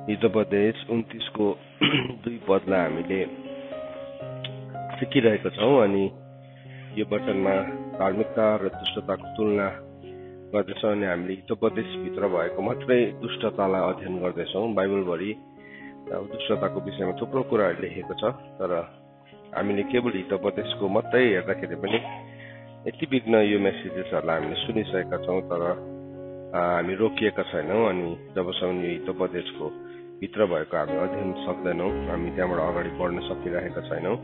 हितोपदेश 29 को 2 पदलाई हामीले सिकिरहेका छौं अनि यो वचनमा धार्मिकता र दुष्टताको तुलना गर्दैछौं अनि हामीले हितोपदेश भित्र भएको मात्रै दुष्टतालाई अध्ययन गर्दैछौं। बाइबलभरि दुष्टताको विषयमा थुप्रो कुराहरू लेखेको छ, तर हामीले केवल हितोपदेशको मात्रै हेर्दाखेरि पनि यति बिघ्न यो मेसेजेसहरूलाई हामीले सुनिसकेका छौं, तर हामी रोकिएका छैनौं अनि जबसम्म यो हितोपदेशको भित्र भएको हामी अध्ययन सक्दैनौं, हामी त्यहाँबाट अगाडि बढ्न सकिरहेका छैनौं,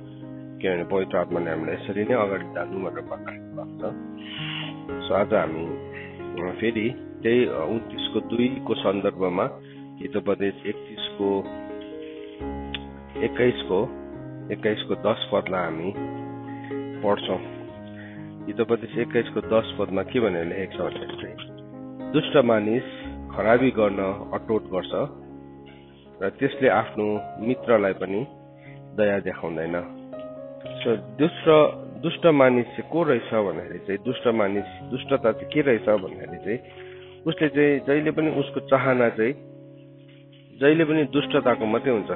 किनभने पवित्र आत्माले हामीलाई यसरी नै अगाडि जानु भनेर बताएको भएको छ। सो आज हामी फेरि त्यही 29 को 2 को सन्दर्भमा हितोपदेश 21 को 10 पदलाई हामी पढ्छौं। हितोपदेश 21 को 10 पदमा के भनेर लेखेको छ भने, दुष्ट मानिस खराबी गर्न अटोट गर्छ र त्यसले आफ्नो मित्रलाई पनि दया देखाउँदैन। सो दुष्ट मानिस चाहिँ को रहेछ भन्दाखेरि चाहिँ दुष्टता चाहिँ के रहेछ भन्दाखेरि चाहिँ उसले चाहिँ जहिले पनि उसको चाहना चाहिँ जहिले पनि दुष्टताको मात्रै हुन्छ।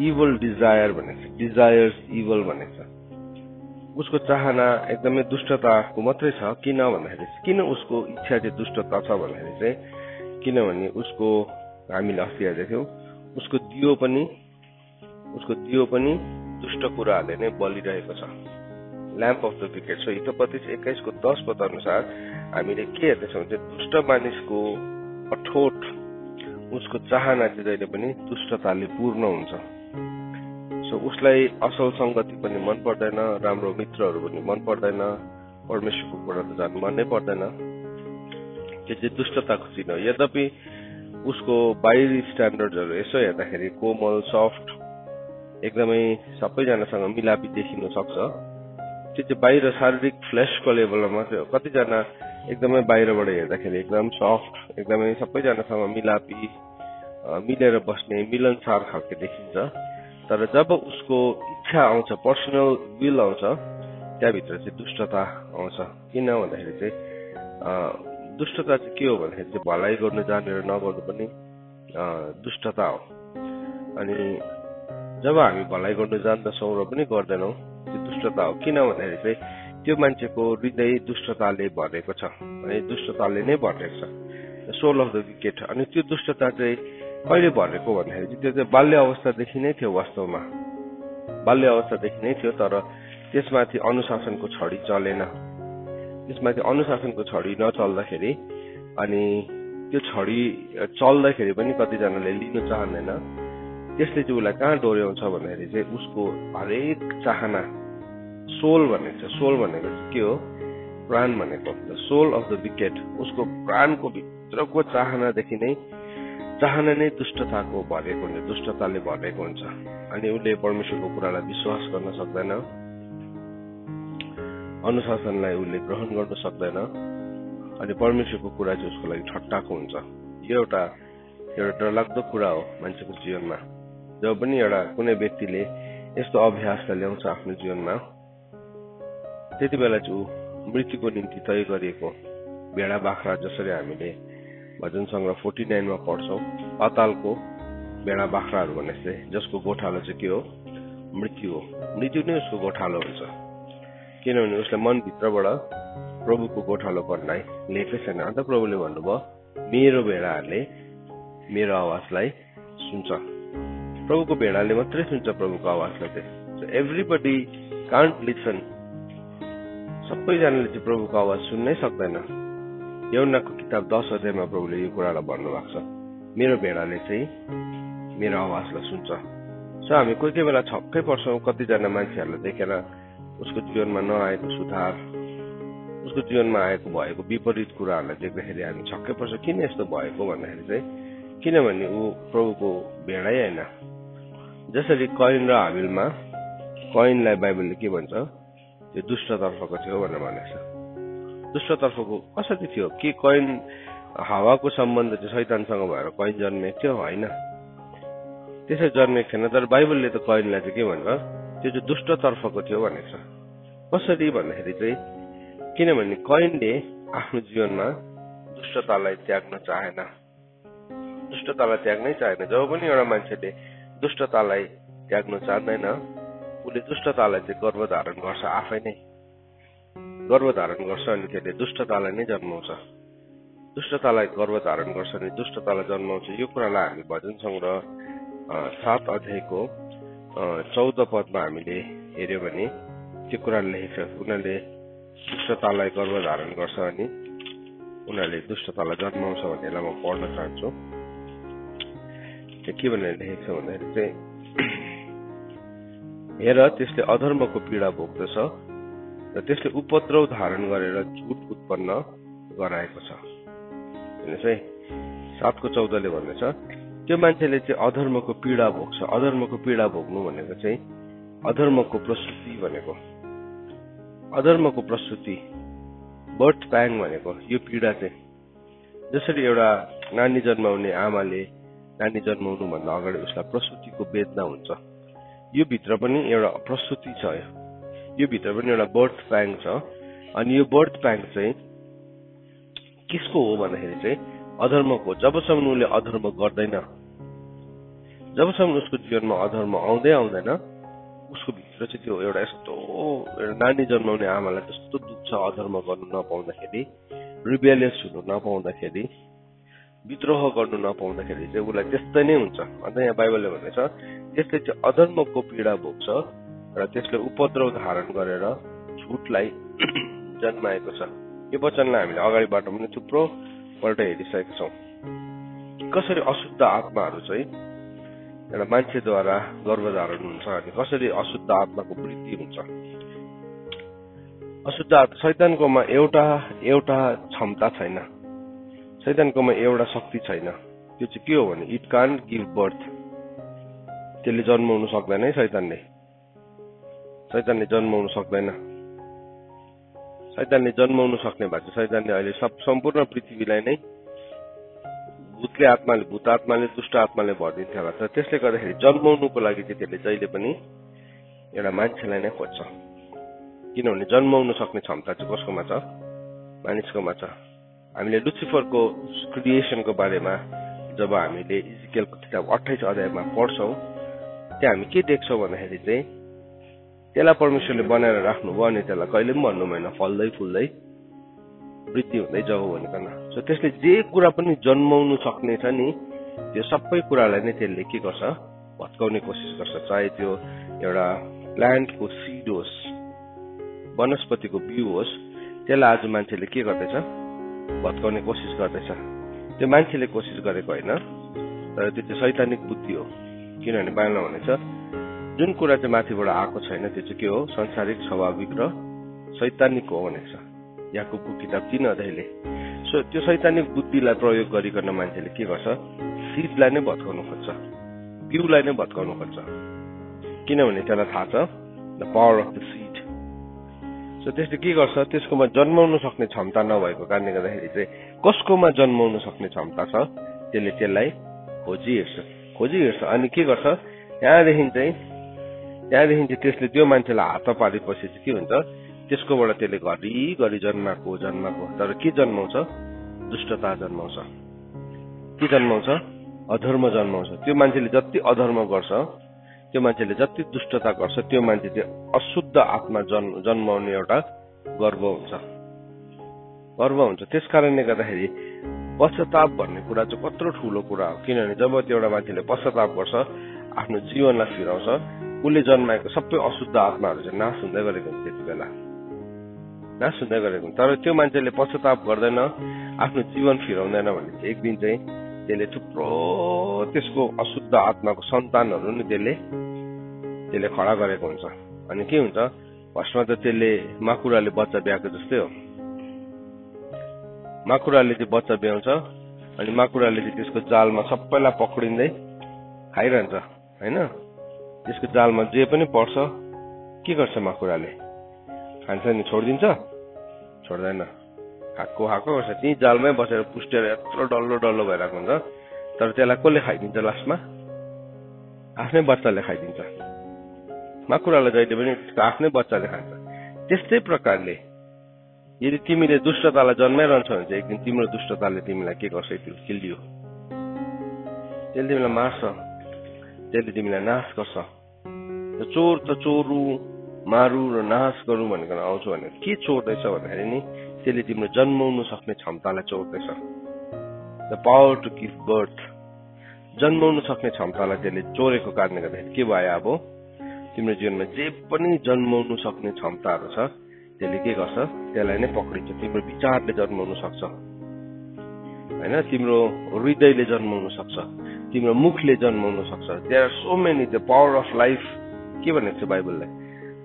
इभल डिजायर भनेको छ, डिजायर्स इभल भनेको छ। उसको चाहना एकदमै दुष्टताको मात्रै छ। किन भन्दाखेरि किन उसको इच्छा चाहिँ दुष्टता छ भन्दाखेरि चाहिँ किनभने उसको हामीले अस्ति हेर्दै थियौं उसको दियो पनि दुष्ट कुराहरूले नै बलिरहेको छ। Lamp of the wicket. So Hitopadesha 21 को 10 पद अनुसार हामीले के हेर्दैछौँ चाहिँ दुष्ट मानिसको अठोट उसको चाहना चाहिँ जहिले पनि दुष्टताले पूर्ण हुन्छ। सो उसलाई असल संगति पनि मन पर्दैन, राम्रो मित्रहरू पनि मन पर्दैन, परमेश्वरको कुरा त जान मनै पर्दैन। त्यो चाहिँ दुष्टताको चिन्ह हो। यद्यपि उसको बाहिरी स्ट्यान्डर्डहरू यसो हेर्दाखेरि कोमल, सफ्ट, एकदमै सबैजनासँग मिलापी देखिन सक्छ। त्यो चाहिँ बाहिर शारीरिक फ्लेशको लेभलमा मात्रै हो। कतिजना एकदमै बाहिरबाट हेर्दाखेरि एकदम सफ्ट, एकदमै सबैजनासँग मिलापी, मिलेर बस्ने, मिलनसार खालको देखिन्छ, तर जब उसको इच्छा आउँछ, पर्सनल विल आउँछ, त्यहाँभित्र चाहिँ दुष्टता आउँछ। किन भन्दाखेरि चाहिँ दुष्टता चाहिँ के हो भन्दाखेरि चाहिँ भलाइ गर्नु जानेर नगर्नु पनि दुष्टता हो। अनि जब हामी भलाइ गर्नु जान्दछौँ र पनि गर्दैनौँ, त्यो दुष्टता हो। किन भन्दाखेरि चाहिँ त्यो मान्छेको हृदय दुष्टताले भरेको छ, है, दुष्टताले नै भरेको छ, सोल अफ द विकेट। अनि त्यो दुष्टता चाहिँ कहिले भरेको भन्दाखेरि चाहिँ त्यो चाहिँ बाल्य अवस्थादेखि नै थियो। वास्तवमा बाल्य अवस्थादेखि नै थियो, तर त्यसमाथि अनुशासनको छडी चलेन। त्यसमाथि अनुशासनको छडी नचल्दाखेरि अनि त्यो छडी चल्दाखेरि पनि कतिजनाले लिन चाहँदैन। त्यसले चाहिँ उसलाई कहाँ डोर्याउँछ भन्दाखेरि चाहिँ उसको हरेक चाहना, सोल भनेको छ। सोल भनेको चाहिँ के हो? प्राण भनेको। The soul of the wicket. उसको प्राणको भित्रको चाहनादेखि नै चाहना नै दुष्टताको भरेको हुन्छ, दुष्टताले भरेको हुन्छ। अनि उसले परमेश्वरको कुरालाई विश्वास गर्न सक्दैन, अनुशासनलाई उसले ग्रहण गर्न सक्दैन, अनि परमेश्वरको कुरा चाहिँ उसको लागि ठट्टाको हुन्छ। यो एउटा डरलाग्दो कुरा हो मान्छेको जीवनमा। जब पनि कुनै व्यक्तिले यस्तो अभ्यासलाई ल्याउँछ आफ्नो जीवनमा, त्यति बेला चाहिँ ऊ मृत्युको निम्ति तय गरिएको भेडा बाख्रा, जसरी हामीले भजन सङ्ग्रह 49 मा पढ्छौँ, पातालको भेडा बाख्राहरू भनेपछि जसको गोठालो चाहिँ के हो? मृत्यु हो। मृत्यु नै उसको गोठालो हुन्छ, किनभने उसले मनभित्रबाट प्रभुको गोठालो गर्नलाई लिएकै छैन। अन्त प्रभुले भन्नुभयो, मेरो भेडाहरूले मेरो आवाजलाई सुन्छ। प्रभुको भेडाले मात्रै सुन्छ प्रभुको आवाजलाई चाहिँ। Everybody can't listen. सबैजनाले चाहिँ प्रभुको आवाज सुन्नै सक्दैन। यूहन्नाको किताब 10 अध्यायमा प्रभुले यो कुरालाई भन्नुभएको छ, मेरो भेडाले चाहिँ मेरो आवाजलाई सुन्छ। सो हामी कोही कोही बेला छक्कै पर्छौँ कतिजना मान्छेहरूलाई देखेर, उसको जीवनमा नआएको सुधार, उसको जीवनमा भएको विपरीत कुराहरूलाई देख्दाखेरि हामी छक्कै पर्छ। किन यस्तो भएको भन्दाखेरि चाहिँ किनभने ऊ प्रभुको भेडै होइन। जसरी कैन र हाबिलमा, कैनलाई बाइबलले के भन्छ? त्यो दुष्टतर्फको थियो भनेर भनेको छ। दुष्टतर्फको कसरी थियो? के कैन हावाको सम्बन्ध चाहिँ शैतानसँग भएर कैन जन्मेको थियो? होइन, त्यसै जन्मेको थिएन। तर बाइबलले त कैनलाई चाहिँ के भन्छ? त्यो चाहिँ दुष्टतर्फको थियो भनेको छ। कसरी भन्दाखेरि चाहिँ किनभने कैनले आफ्नो जीवनमा दुष्टतालाई त्याग्न चाहेन। दुष्टतालाई त्याग्नै चाहेन। जब पनि एउटा मान्छेले दुष्टतालाई त्याग्न चाहदैन उसले दुष्टतालाई चाहिँ गर्भधारण गर्छ, आफै नै गर्भधारण गर्छ अनि त्यसले दुष्टतालाई नै जन्माउँछ। दुष्टतालाई गर्भधारण गर्छ अनि दुष्टतालाई जन्माउँछ। यो कुरालाई हामी भजन संग्रह 7 अध्यायको 14 पदमा हामीले हेर्यो भने त्यो कुरा लेखेको छ। उनीहरूले दुष्टतालाई गर्भधारण गर्छ अनि उनीहरूले दुष्टतालाई जन्माउँछ भनेर म पढ्न चाहन्छु। के भनेर लेखेको छ भन्दाखेरि चाहिँ हेर त्यसले अधर्मको पीडा भोग्दछ र त्यसले उपद्रव धारण गरेर झुट उत्पन्न गराएको छ। हेर्नुहोस् है 7:14ले भन्दैछ त्यो मान्छेले चाहिँ अधर्मको पीडा भोग्छ। अधर्मको पीडा भोग्नु भनेको चाहिँ अधर्मको प्रस्तुति भनेको, अधर्मको प्रस्तुति बर्थ प्याङ भनेको यो पीडा चाहिँ जसरी एउटा नानी जन्माउने आमाले नानी जन्माउनु भन्दा अगाडि उसलाई प्रस्तुतिको वेदना हुन्छ, यो भित्र पनि एउटा प्रस्तुति छ, यो भित्र पनि एउटा बर्थ प्याङ छ। अनि यो बर्थ प्याङ चाहिँ किसको हो भन्दाखेरि चाहिँ अधर्मको। जबसम्म उसले अधर्म गर्दैन, जबसम्म उसको जीवनमा अधर्म आउँदै आउँदैन उसको भित्र चाहिँ त्यो एउटा यस्तो नानी जन्माउने आमालाई जस्तो दुख्छ अधर्म गर्नु नपाउँदाखेरि, रिबेलियस हुनु नपाउँदाखेरि, विद्रोह गर्नु नपाउँदाखेरि चाहिँ उसलाई त्यस्तै नै हुन्छ। अन्त यहाँ बाइबलले भनेछ त्यसले चाहिँ अधर्मको पीडा भोग्छ र त्यसले उपद्रव धारण गरेर झुटलाई जन्माएको छ। यो वचनलाई हामीले अगाडिबाट पनि थुप्रो पल्ट हेरिसकेका छौँ। कसरी अशुद्ध आत्माहरू चाहिँ एउटा मान्छेद्वारा गर्भधारण हुन्छ अनि कसरी अशुद्ध आत्माको वृद्धि हुन्छ। अशुद्ध शैतानकोमा एउटा क्षमता छैन, शैतानकोमा एउटा शक्ति छैन। त्यो चाहिँ के हो भने इट कान्ट गिभ बर्थ। त्यसले जन्माउनु सक्दैन है, शैतानले जन्माउनु सक्दैन। शैतानले जन्माउनु सक्ने भए चाहिँ शैतानले अहिले सम्पूर्ण पृथ्वीलाई नै भूत आत्माले दुष्ट आत्माले भरिदिन्थ्यो होला। तर त्यसले गर्दाखेरि जन्माउनुको लागि चाहिँ त्यसले जहिले पनि एउटा मान्छेलाई नै खोज्छ, किनभने जन्माउनु सक्ने क्षमता चाहिँ कसकोमा छ? मानिसकोमा छ। हामीले लुसिफरको क्रिएसनको बारेमा जब हामीले इजिकेलको किताब 28 अध्यायमा पढ्छौँ त्यहाँ हामी के देख्छौँ भन्दाखेरि चाहिँ त्यसलाई परमेश्वरले बनाएर राख्नुभयो अनि त्यसलाई कहिले पनि भन्नु भएन फल्दै फुल्दै वृद्धि हुँदै जाऊ भनिकन। सो त्यसले जे कुरा पनि जन्माउनु सक्ने छ नि त्यो सबै कुरालाई नै त्यसले के गर्छ? भत्काउने कोसिस गर्छ। चाहे त्यो एउटा प्लान्टको सिड होस्, वनस्पतिको बिउ होस्, त्यसलाई आज मान्छेले के गर्दैछ? भत्काउने कोसिस गर्दैछ। त्यो मान्छेले कोसिस गरेको होइन, तर त्यो चाहिँ शैतानिक बुद्धि हो। किनभने बाइबलमा भनेछ जुन कुरा चाहिँ माथिबाट आएको छैन त्यो चाहिँ के हो? संसारिक, स्वाभाविक र शैतानिक हो भनेको छ याकुबको किताब 3 अध्यायले। सो त्यो शैतानिक बुद्धिलाई प्रयोग गरिकन मान्छेले के गर्छ? सिडलाई नै भत्काउनु खोज्छ, बिउलाई नै भत्काउनु खोज्छ, किनभने त्यसलाई थाहा छ the power of the seed. So त्यसले के गर्छ? त्यसकोमा जन्माउनु सक्ने क्षमता नभएको कारणले गर्दाखेरि चाहिँ कसकोमा जन्माउनु सक्ने क्षमता छ त्यसले त्यसलाई खोजी हेर्छ अनि के गर्छ? त्यहाँदेखि चाहिँ त्यसले त्यो मान्छेलाई हात पारेपछि चाहिँ के हुन्छ? त्यसकोबाट त्यसले घरि जन्माएको तर के जन्माउँछ? दुष्टता जन्माउँछ। के जन्माउँछ? अधर्म जन्माउँछ। त्यो मान्छेले जति अधर्म गर्छ, त्यो मान्छेले जति दुष्टता गर्छ, त्यो मान्छे चाहिँ अशुद्ध आत्मा जन्माउने एउटा गर्व हुन्छ। त्यस कारणले गर्दाखेरि पश्चाताप भन्ने कुरा चाहिँ कत्रो ठुलो कुरा हो। किनभने जब त्यो एउटा मान्छेले पश्चाताप गर्छ, आफ्नो जीवनलाई फिराउँछ, उसले जन्माएको सबै अशुद्ध आत्माहरू चाहिँ नाश हुँदै गरेको हुन्छ। त्यति बेला नाश हुँदै गरेको हुन्छ। तर त्यो मान्छेले पश्चाताप गर्दैन, आफ्नो जीवन फिराउँदैन भने एक दिन चाहिँ त्यसले थुप्रो त्यसको अशुद्ध आत्माको सन्तानहरू नि त्यसले खडा गरेको हुन्छ। अनि के हुन्छ? फर्स्टमा त त्यसले माकुराले बच्चा ब्याएको जस्तै हो। माकुराले चाहिँ बच्चा ब्याउँछ अनि माकुराले चाहिँ त्यसको जालमा सबैलाई पक्रिँदै खाइरहन्छ होइन। त्यसको जालमा जे पनि पर्छ के गर्छ? माकुराले खान्छ नि, छोडिदिन्छ? छोड्दैन, खाएको गर्छ। त्यही जालमै बसेर पुस्टेर यत्रो डल्लो भइरहेको हुन्छ। तर त्यसलाई कसले खाइदिन्छ? लास्टमा आफ्नै बच्चाले खाइदिन्छ। माकुरालाई जहिले पनि आफ्नै बच्चाले खान्छ। त्यस्तै प्रकारले यदि तिमीले दुष्टतालाई जन्माइरहन्छौ भने चाहिँ एक दिन तिम्रो दुष्टताले तिमीलाई के गर्छ? किल्लियो। त्यसले तिमीलाई मार्छ, त्यसले तिमीलाई नाश गर्छ। चोर त चोरु मारु र नाश गरौँ भनेर आउँछु भने के चोर्दैछ भन्दाखेरि नि त्यसले तिम्रो जन्माउनु सक्ने क्षमतालाई चोर्दैछ। The power to give birth, जन्माउनु सक्ने क्षमतालाई त्यसले चोरेको कारणले गर्दाखेरि के भयो, अब तिम्रो जीवनमा जे पनि जन्माउनु सक्ने क्षमताहरू छ त्यसले के गर्छ, त्यसलाई नै पक्रिन्छ। तिम्रो विचारले जन्माउनु सक्छ होइन, तिम्रो हृदयले जन्माउनु सक्छ, तिम्रो मुखले जन्माउनु सक्छ। There are so many. The power of life के भनेको छ बाइबलले,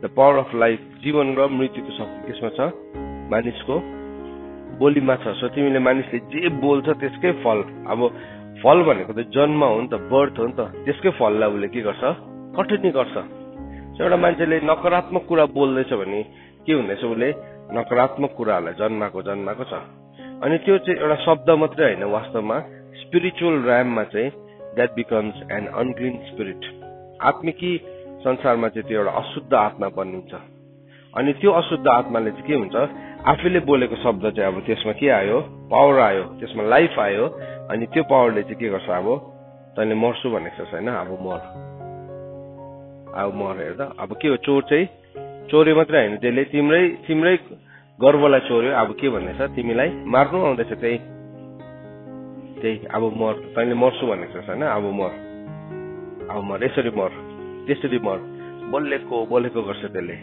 द पावर अफ लाइफ, जीवन र मृत्युको शक्ति त्यसमा छ, मानिसको बोलीमा छ। सो तिमीले मानिसले जे बोल्छ त्यसकै फल, अब फल भनेको त जन्म हो नि त, बर्थ हो नि त, त्यसकै फललाई उसले के गर्छ, कटिनी गर्छ। एउटा मान्छेले नकारात्मक कुरा बोल्दैछ भने के हुँदैछ, उसले नकारात्मक कुराहरूलाई जन्माएको छ। अनि त्यो चाहिँ एउटा शब्द मात्रै होइन, वास्तवमा स्पिरिचुअल र्याममा चाहिँ that becomes an unclean spirit. आत्मिकी संसारमा चाहिँ त्यो एउटा अशुद्ध आत्मा बनिन्छ। अनि त्यो अशुद्ध आत्माले चाहिँ के हुन्छ, आफैले बोलेको शब्द चाहिँ अब त्यसमा के आयो, पावर आयो, त्यसमा लाइफ आयो। अनि त्यो पावरले चाहिँ के गर्छ, अब तैँले मर्छु भनेको छ होइन, अब मर हेर्दा। अब के हो, चोर चाहिँ चोरे मात्रै होइन, त्यसले तिम्रै गर्वलाई चोर्यो। अब के भन्दैछ, तिमीलाई मार्नु आउँदैछ, त्यही अब मर, तैँले मर्छु भनेको छ होइन, अब मर, यसरी मर, त्यसरी मर। बोलेको गर्छ, त्यसले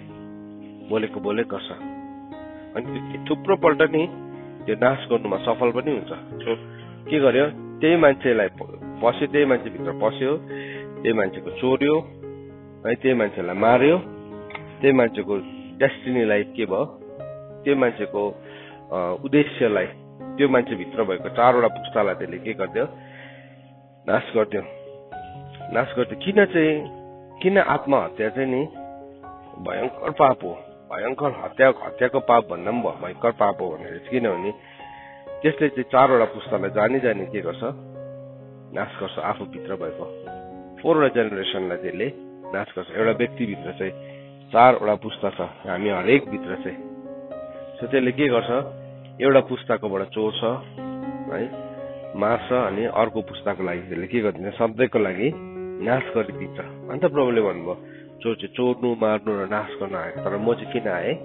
बोलेको गर्छ। अनि थुप्रो पल्ट नि त्यो नाश गर्नुमा सफल पनि हुन्छ। के गर्यो, त्यही मान्छेलाई पस्यो, त्यही मान्छेभित्र पस्यो, त्यही मान्छेको चोर्यो, है त्यही मान्छेलाई मार्यो, त्यही मान्छेको डेस्टिनीलाई के भयो, त्यो मान्छेको उद्देश्यलाई, त्यो मान्छेभित्र भएको 4वटा पुस्तालाई त्यसले के गरिदियो, नाश गरिदियो। किन आत्महत्या चाहिँ नि भयङ्कर पाप हो, भयङ्कर हत्याको पाप भन्दा पनि भयङ्कर पाप हो भनेर। किनभने त्यसले चाहिँ 4वटा पुस्तालाई जानी के गर्छ, नाश गर्छ। आफूभित्र भएको 4वटा जेनेरेसनलाई त्यसले नाश गर्छ। एउटा व्यक्तिभित्र चाहिँ 4वटा पुस्ता छ, हामी हरेक भित्र चाहिँ। सो त्यसले के गर्छ, एउटा पुस्ताकोबाट चोर्छ है, मार्छ, अनि अर्को पुस्ताको लागि त्यसले के गरिदिन्छ, सधैँको लागि नाश गरिदिन्छ। अन्त प्रभुले भन्नुभयो, चोर चाहिँ चोर्नु, मार्नु र नाश गर्न आएको, तर म चाहिँ किन आएँ,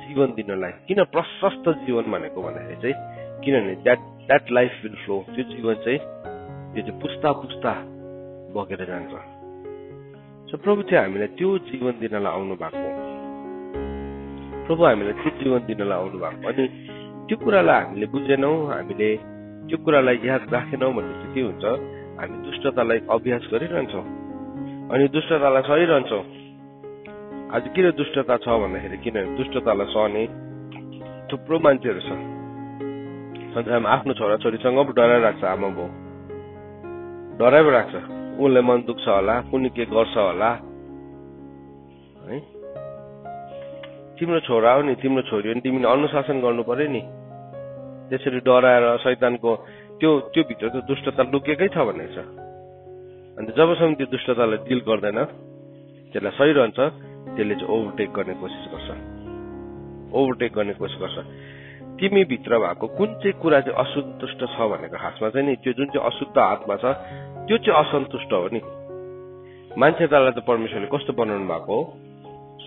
जीवन दिनलाई। किन प्रशस्त जीवन भनेको भन्दाखेरि चाहिँ किनभने द्याट लाइफ विल फ्लो, त्यो जीवन चाहिँ त्यो चाहिँ पुस्ता बगेर जान्छ। सो प्रभु चाहिँ हामीलाई त्यो जीवन दिनलाई आउनु भएको, अनि त्यो कुरालाई हामीले बुझेनौँ, हामीले त्यो कुरालाई याद राखेनौँ भने चाहिँ के हुन्छ, हामी दुष्टतालाई अभ्यास गरिरहन्छौँ अनि दुष्टतालाई सहिरहन्छौँ। आज किन दुष्टता छ भन्दाखेरि किनभने दुष्टतालाई सहने थुप्रो मान्छेहरू छ संसारमा। आफ्नो छोराछोरीसँग पो डराइरहेको छ, आमा बाउ डराइरहेको छ, उसलाई मन दुख्छ होला, कुनै के गर्छ होला है। तिम्रो छोरा हो नि, तिम्रो छोरी हो नि, तिमीले अनुशासन गर्नु पर्यो नि। त्यसरी डराएर शैतानको त्यो भित्र त दुष्टता लुकेकै छ भनेको छ। अन्त जबसम्म त्यो दुष्टतालाई डिल गर्दैन, त्यसलाई सहिरहन्छ, त्यसले चाहिँ ओभरटेक गर्ने कोसिस गर्छ। तिमी भित्र भएको कुन चाहिँ कुरा चाहिँ असन्तुष्ट छ भनेको खासमा चाहिँ नि त्यो जुन चाहिँ अशुद्ध आत्मा छ त्यो चाहिँ असन्तुष्ट हो नि। मान्छेलाई त परमेश्वरले कस्तो बनाउनु भएको हो,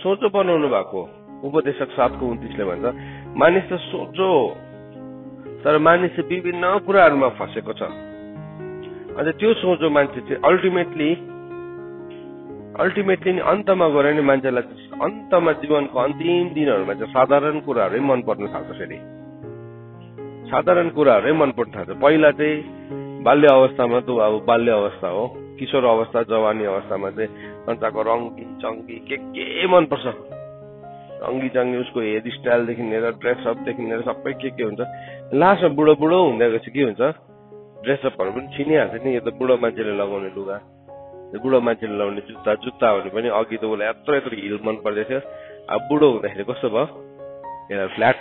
सोझो बनाउनु भएको। उपदेशक 7:29 भन्छ, मानिस त सोझो हो तर मानिस चाहिँ विभिन्न कुराहरूमा फसेको छ। अन्त त्यो सोझो मान्छे चाहिँ अल्टिमेटली नि अन्तमा गएर नि मान्छेलाई अन्तमा जीवनको अन्तिम दिनहरूमा चाहिँ साधारण कुराहरू मन पर्न थाल्छ। फेरि साधारण कुराहरू मन पर्न थाल्छ। पहिला चाहिँ बाल्य अवस्थामा त अब बाल्य अवस्था हो, किशोर अवस्था, जवानी अवस्थामा चाहिँ संसारको रङ्गी चङ्गी के मनपर्छ, रङ्गी चङ्गी, उसको हेयर स्टाइलदेखि लिएर ड्रेसअपदेखि लिएर सबै के हुन्छ। लास्टमा बुढो हुँदै गएपछि के हुन्छ, ड्रेसअपहरू पनि छिनिहाल्छ नि। यो त बुढो मान्छेले लगाउने लुगा, बुढो मान्छेले लगाउने जुत्ताहरू पनि अघि त उसलाई यत्रो हिल मन पर्दै थियो, अब बुढो हुँदाखेरि कस्तो भयो, यसलाई फ्ल्याट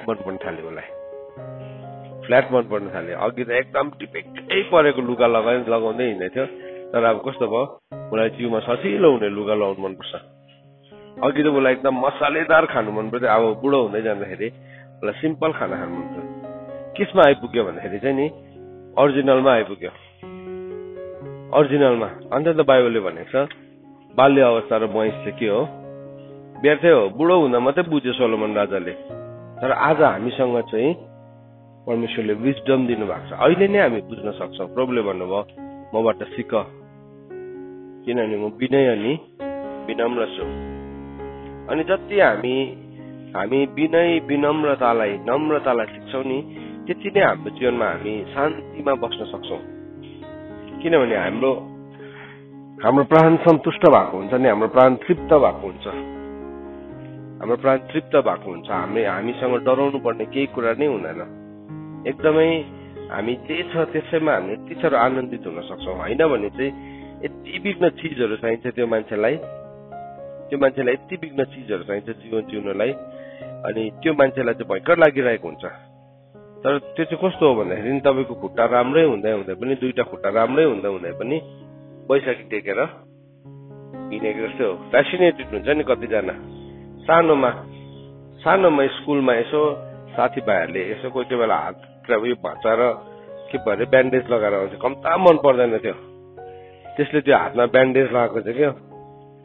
मन पर्न थाल्यो, अघि त एकदम टिपेकै परेको लुगा लगाउँदै हिँड्दै थियो, तर अब कस्तो भयो, उसलाई जिउमा सजिलो हुने लुगा लगाउनु मनपर्छ। अघि त उसलाई एकदम मसालेदार खानु मन पर्थ्यो, अब बुढो हुँदै जाँदाखेरि उसलाई सिम्पल खाना खानु मन पर्छ। केसमा आइपुग्यो भन्दाखेरि चाहिँ नि ओरिजिनलमा आइपुग्यो। ओरिजिनलमा। अन्त त बाइबलले भनेको छ बाल्य अवस्था र महेश चाहिँ के हो? व्यर्थै हो। बुढो हुँदा मात्रै बुझ्यो सोलोमन राजाले। तर आज हामीसँग चाहिँ परमेश्वरले विजडम दिनुभएको छ। अहिले नै हामी बुझ्न सक्छौँ। प्रभुले भन्नुभयो मबाट सिक किनभने म विनय अनि विनम्र छु। अनि जति हामी विनय विनम्रतालाई नम्रतालाई सिक्छौँ नि त्यति नै हाम्रो जीवनमा हामी शान्तिमा बस्न सक्छौँ। किनभने हाम्रो प्राण सन्तुष्ट भएको हुन्छ नि, हाम्रो प्राण तृप्त भएको हुन्छ। हाम्रो प्राण तृप्त भएको हुन्छ। हामीसँग डराउनु पर्ने केही कुरा नै हुँदैन। एकदमै हामी जे छ त्यसैमा हामी यति साह्रो आनन्दित हुन सक्छौँ। होइन भने चाहिँ यति बिघ्न चिजहरू चाहिन्छ त्यो मान्छेलाई यति बिघ्न चिजहरू चाहिन्छ जीवन जिउनलाई। अनि त्यो मान्छेलाई चाहिँ भयङ्कर लागिरहेको हुन्छ। तर त्यो चाहिँ कस्तो हो भन्दाखेरि तपाईँको खुट्टा राम्रै हुँदै पनि दुईटा खुट्टा राम्रै हुँदै पनि बैशाखी टेकेर हिँडेको जस्तै हो। फ्यासिनेटेड हुन्छ नि कतिजना सानोमा स्कुलमा यसो साथीभाइहरूले यसो कोही बेला हात उयो भाँचाएर के भरे ब्यान्डेज लगाएर आउँछ। कम्ता मन पर्दैन थियो। त्यसले त्यो हातमा ब्यान्डेज लगाएको छ क्या,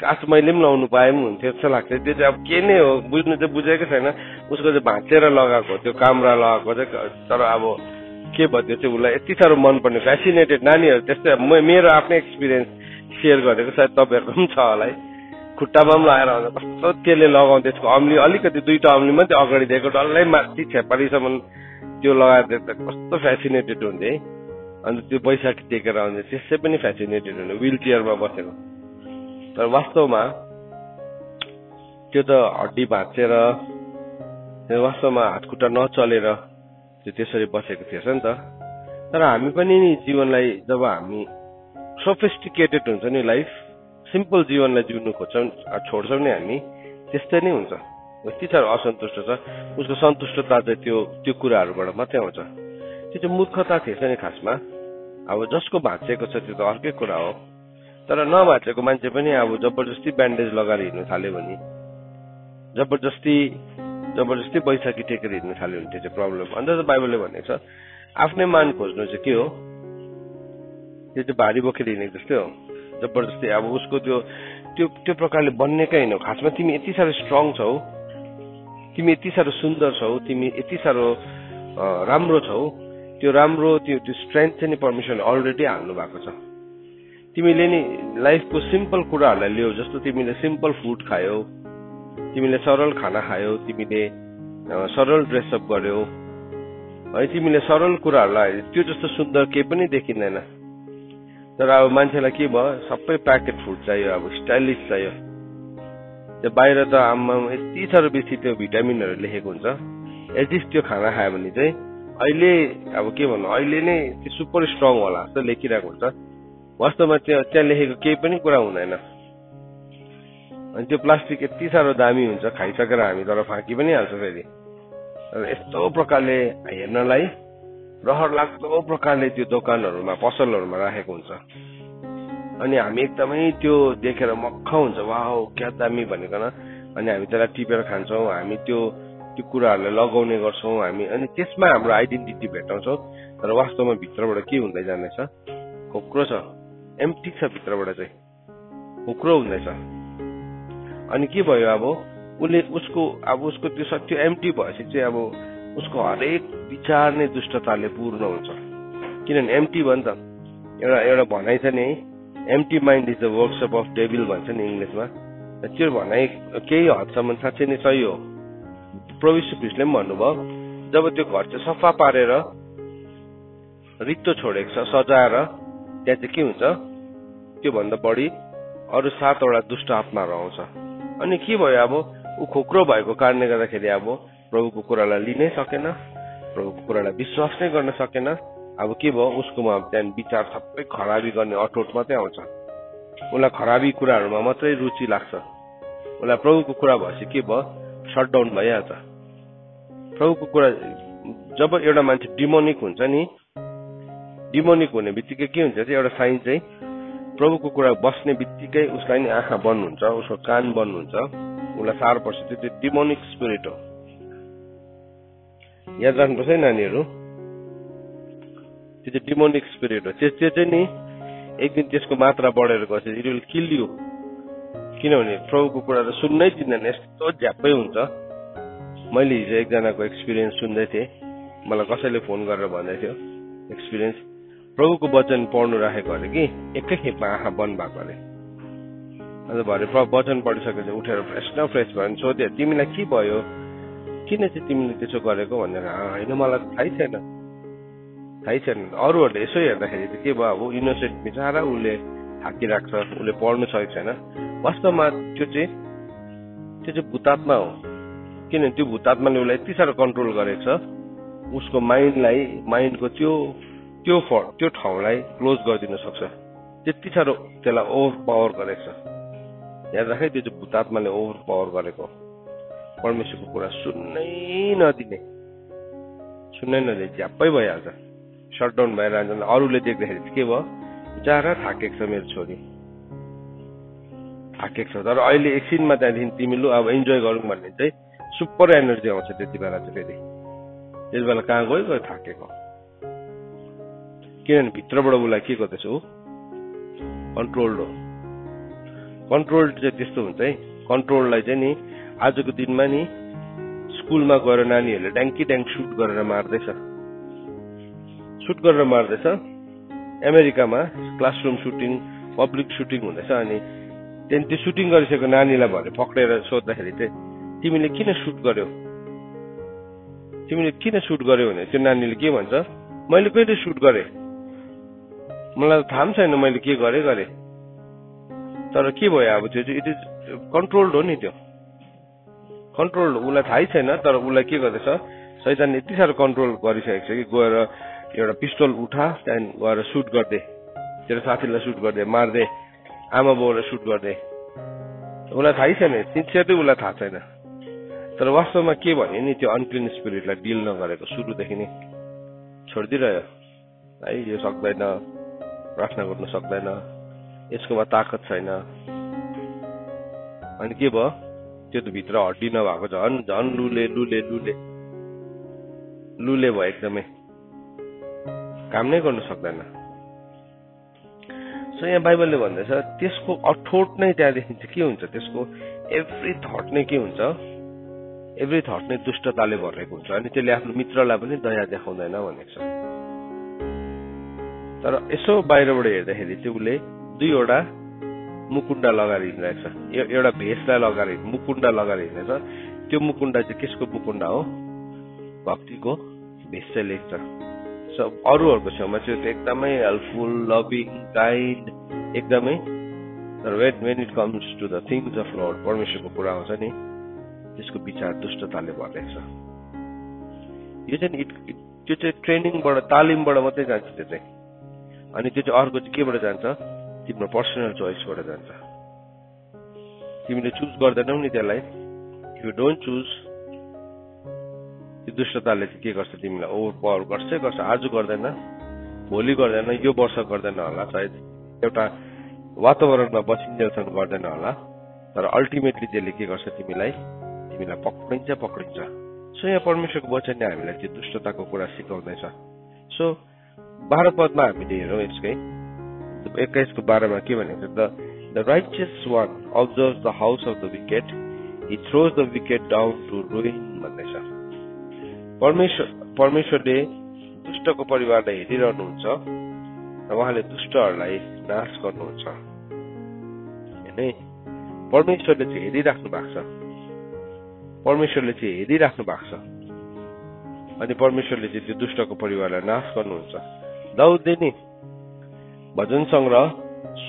काश मैले पनि लाउनु पाए पनि हुन्थ्यो जस्तो लाग्छ। त्यो चाहिँ अब के नै हो बुझ्नु चाहिँ बुझेकै छैन। उसको चाहिँ भाँचेर लगाएको त्यो कामरा लगाएको चाहिँ। तर अब के भयो त्यो चाहिँ उसलाई यति साह्रो मनपर्ने फ्यासिनेटेड नानीहरू त्यस्तै। मेरो आफ्नै एक्सपिरियन्स सेयर गरेको सायद तपाईँहरूको पनि छ होला है। खुट्टामा पनि लगाएर आउँछ कस्तो त्यसले लगाउँदै त्यसको अम्ली अलिकति दुईटा अम्ली मात्रै अगाडि दिएको डल्लै माथि छेपारीसम्म त्यो लगाएर देख्दा कस्तो फ्यासिनेटेड हुन्थ्यो है। अन्त त्यो बैशाखी टेकेर आउँछ त्यसै पनि फ्यासिनेटेड हुने विल चेयरमा बसेको। तर वास्तवमा त्यो त हड्डी भाँचेर त्यो वास्तवमा हातखुट्टा नचलेर त्यो त्यसरी बसेको थिएछ नि त। तर हामी पनि नि जीवनलाई जब हामी सोफिस्टिकेटेड हुन्छ नि लाइफ सिम्पल जीवनलाई जिउनु छोड्छौँ नि हामी त्यस्तै नै हुन्छ। यति साह्रो असन्तुष्ट छ। उसको सन्तुष्टता चाहिँ त्यो कुराहरूबाट मात्रै आउँछ। त्यो चाहिँ मूर्खता थिएछ नि खासमा। अब जसको भाँचेको छ त्यो त अर्कै कुरा हो। तर नभाँचेको मान्छे पनि अब जबरजस्ती ब्यान्डेज लगाएर हिँड्नु थाल्यो भने जबरजस्ती बैशाखी टेकेर हिँड्नु थाल्यो भने त्यो चाहिँ प्रब्लम। अन्त त बाइबलले भनेको छ आफ्नै मान खोज्नु चाहिँ के हो? त्यो चाहिँ भारी बोकेर हिँडेको जस्तै हो। जबरजस्ती अब उसको त्यो प्रकारले बन्नेकै होइन। खासमा तिमी यति साह्रो स्ट्रङ छौ, तिमी यति साह्रो सुन्दर छौ, तिमी यति साह्रो राम्रो छौ। त्यो राम्रो त्यो स्ट्रेन्थ चाहिँ नि परमेश्वरले अलरेडी हाल्नु भएको छ। तिमीले नि लाइफको सिम्पल कुराहरूलाई लियो। जस्तो तिमीले सिम्पल फुड खायौ, तिमीले सरल खाना खायौ, तिमीले सरल ड्रेसअप गर्यौ है, तिमीले सरल कुराहरूलाई त्यो जस्तो सुन्दर केही पनि देखिँदैन। तर अब मान्छेलाई के भयो सबै प्याकेट फुड चाहियो, अब स्टाइलिस चाहियो। त्यो बाहिर त आम्मा यति साह्रो बेसी त्यो भिटामिनहरू लेखेको हुन्छ। एटलिस्ट त्यो खाना खायो भने चाहिँ अहिले अब के भन्नु अहिले नै त्यो सुपर स्ट्रङ होला जस्तो लेखिरहेको हुन्छ। वास्तवमा त्यहाँ लेखेको केही पनि कुरा हुँदैन। अनि त्यो प्लास्टिक यति साह्रो दामी हुन्छ खाइसकेर हामी तर फाँकी पनि हाल्छ फेरि। यस्तो प्रकारले हेर्नलाई रहर लाग्दो प्रकारले त्यो दोकानहरूमा पसलहरूमा राखेको हुन्छ। अनि हामी एकदमै त्यो देखेर मक्ख हुन्छ, वाउ क्या दामी भनेकन। अनि हामी त्यसलाई टिपेर खान्छौँ, हामी त्यो कुराहरूलाई लगाउने गर्छौँ हामी। अनि त्यसमा हाम्रो आइडेन्टिटी भेटाउँछौँ। तर वास्तवमा भित्रबाट के हुँदै जानेछ? खोक्रो छ, एम्प्टी छ। भित्रबाट चाहिँ खोक्रो हुँदैछ। अनि के भयो अब उसको त्यो एम्प्टी भएपछि चाहिँ अब उसको हरेक विचार नै दुष्टताले पूर्ण हुन्छ। किनभने एम्प्टी भयो नि त। एउटा भनाइ छ नि, empty mind is the workshop of devil भन्छ नि इङ्ग्लिसमा। त्यो भनाइ केही हदसम्म साँच्चै नै सही हो। प्रभु यीशु ख्रीष्टले पनि भन्नुभयो जब त्यो घर चाहिँ सफा पारेर रित्तो छोडेको छ सजाएर त्यहाँ चाहिँ के हुन्छ त्योभन्दा बढी अरू 7 वटा दुष्ट आत्माहरू आउँछ। अनि के भयो अब ऊ खोक्रो भएको कारणले गर्दाखेरि अब प्रभुको कुरालाई लिनै सकेन, प्रभुको कुरालाई विश्वास नै गर्न सकेन। अब के भयो उसकोमा त्यहाँ विचार सबै खराबी गर्ने अठोट मात्रै आउँछ। उसलाई खराबी कुराहरूमा मात्रै रुचि लाग्छ। उसलाई प्रभुको कुरा भएपछि के भयो सटडाउन भइहाल्छ। प्रभुको कुरा जब एउटा मान्छे डिमोनिक हुन्छ नि, डिमोनिक हुने बित्तिकै के हुन्छ चाहिँ एउटा साइन चाहिँ प्रभुको कुरा बस्ने बित्तिकै उसलाई नि आँखा बन्द हुन्छ, उसको कान बन्द हुन्छ, उसलाई साह्रो पर्छ। त्यो डिमोनिक स्पिरिट हो। याद राख्नुपर्छ है नानीहरू, त्यो चाहिँ डिमोनिक स्पिरिट हो। त्यो चाहिँ नि एक दिन त्यसको मात्रा बढेर गएपछि इट विल किल यु। किनभने प्रभुको कुरा त सुन्नै दिँदैन, यस्तो झ्याप्पै हुन्छ। मैले हिजो एकजनाको एक्सपिरियन्स सुन्दै थिएँ, मलाई कसैले फोन गरेर भन्दै थियो एक्सपिरियन्स। प्रभुको वचन पढ्नु राखेको अरे कि एकै खेपमा आँखा बन्द भएको अरे। अन्त भरे वचन पढिसकेपछि उठेर फ्रेस न फ्रेस भयो भने सोध्यो तिमीलाई के भयो, किन चाहिँ तिमीले त्यसो गरेको भनेर। होइन मलाई थाहै छैन। अरूहरूले यसो हेर्दाखेरि चाहिँ के भयो, अब इनोसेन्ट बिचारा उसले थाकिरहेको छ, उसले पढ्नु सकेको छैन। वास्तवमा त्यो चाहिँ भूतात्मा हो। किनभने त्यो भूतात्माले उसलाई यति साह्रो कन्ट्रोल गरेको छ, उसको माइन्डको त्यो ठाउँलाई क्लोज गरिदिन सक्छ, त्यति साह्रो त्यसलाई ओभर पावर गरेको छ। याद राखे, त्यो चाहिँ भूतात्माले ओभर पावर गरेको। परमेश्वरको कुरा सुन्नै नदिने झ्याप्पै भइहाल्छ, सटडाउन भएर जान्छ। अरूले देख्दाखेरि के भयो, बिचारा थाकेको छ मेरो छोरी, थाकेको छ। तर अहिले एकछिनमा त्यहाँदेखि तिमी लु अब इन्जोय गरौँ भन्ने चाहिँ सुपर एनर्जी आउँछ त्यति बेला चाहिँ। फेरि त्यति बेला कहाँ गयो थाकेको। किनभने भित्रबाट उसलाई के गर्दैछ, ऊ कन्ट्रोल्ड हो। कन्ट्रोल्ड चाहिँ त्यस्तो हुन्छ है। कन्ट्रोललाई चाहिँ नि आजको दिनमा नि स्कुलमा गएर नानीहरूले ड्याङ्क सुट गरेर मार्दैछ। अमेरिकामा क्लासरुम सुटिङ, पब्लिक सुटिङ हुँदैछ। अनि त्यहाँदेखि त्यो सुटिङ गरिसकेको नानीलाई भने पक्रेर सोद्धाखेरि चाहिँ तिमीले किन सुट गर्यो भने त्यो नानीले के भन्छ, मैले कहिले सुट गरेँ, मलाई त थाहा पनि छैन मैले के गरेँ। तर के भयो, अब त्यो चाहिँ इट इज कन्ट्रोल्ड हो नि। त्यो कन्ट्रोल्ड, उसलाई थाहै छैन। तर उसलाई के गर्दैछ, शैतानले यति साह्रो कन्ट्रोल गरिसकेको छ कि गएर एउटा पिस्टल उठा, त्यहाँदेखि गएर सुट गर्दे, तेरो साथीलाई सुट गर्दे, मार्दे, आमा बाउलाई सुट गर्दे। उसलाई थाहै छैन, सिन्सियरली उसलाई थाहा छैन। तर वास्तवमा के भने नि त्यो अनक्लिन स्पिरिटलाई डिल नगरेको सुरुदेखि नै छोडिदिइरह्यो है। यो सक्दैन, प्रार्थना गर्नु सक्दैन, यसकोमा ताकत छैन। अनि के भयो, त्यो त भित्र हड्डी नभएको झन् लुले भयो, एकदमै काम नै गर्नु सक्दैन। सो यहाँ बाइबलले भन्दैछ त्यसको अठोट नै त्यहाँदेखि चाहिँ के हुन्छ, त्यसको एभ्री थट नै के हुन्छ, एभ्री थट नै दुष्टताले भरेको हुन्छ। अनि त्यसले आफ्नो मित्रलाई पनि दया देखाउँदैन भनेको छ। तर यसो बाहिरबाट हेर्दाखेरि चाहिँ उसले दुईवटा मुकुण्डा लगाएर हिँडिरहेको छ। एउटा भेषलाई लगाएर मुकुण्डा लगाएर हिँडेछ। त्यो मुकुण्डा चाहिँ केसको मुकुण्डा हो, भक्तिको भेष चाहिँ लेख्छ। अरूहरूको छेउमा चाहिँ त्यो एकदमै हेल्पफुल, लभिङ, काइन्ड एकदमै। तर when it comes to the things of Lord, परमेश्वरको कुरा आउँछ नि, त्यसको विचार दुष्टताले भरेको छ। यो चाहिँ त्यो चाहिँ ट्रेनिङबाट, तालिमबाट मात्रै जान्छ त्यो चाहिँ। अनि त्यो चाहिँ अर्को चाहिँ केबाट जान्छ, तिम्रो पर्सनल चोइसबाट जान्छ। तिमीले चुज गर्दैनौ नि त्यसलाई। इफ यु डोन्ट चुज, त्यो दुष्टताले चाहिँ के गर्छ, तिमीलाई ओभर पावर गर्छ। आज गर्दैन, भोलि गर्दैन, यो वर्ष गर्दैन होला, सायद एउटा वातावरणमा बचिन्जेलसम्म गर्दैन होला। तर अल्टिमेटली त्यसले के गर्छ, तिमीलाई पक्रिन्छ। सो यहाँ परमेश्वरको वचनले हामीलाई त्यो दुष्टताको कुरा सिकाउँदैछ। सो 12 पदमा हामीले हेरौँ यसकै 21:12 के भनेको छ, the righteous one observes the house of the wicked, he throws the wicked down to ruin भन्दैछ। परमेश्वरले दुष्टको परिवारलाई हेरिरहनुहुन्छ र उहाँले दुष्टहरूलाई नाश गर्नुहुन्छ। परमेश्वरले चाहिँ हेरिराख्नु भएको छ। अनि परमेश्वरले चाहिँ त्यो दुष्टको परिवारलाई नाश गर्नुहुन्छ। दाउदले नि भजन संग्रह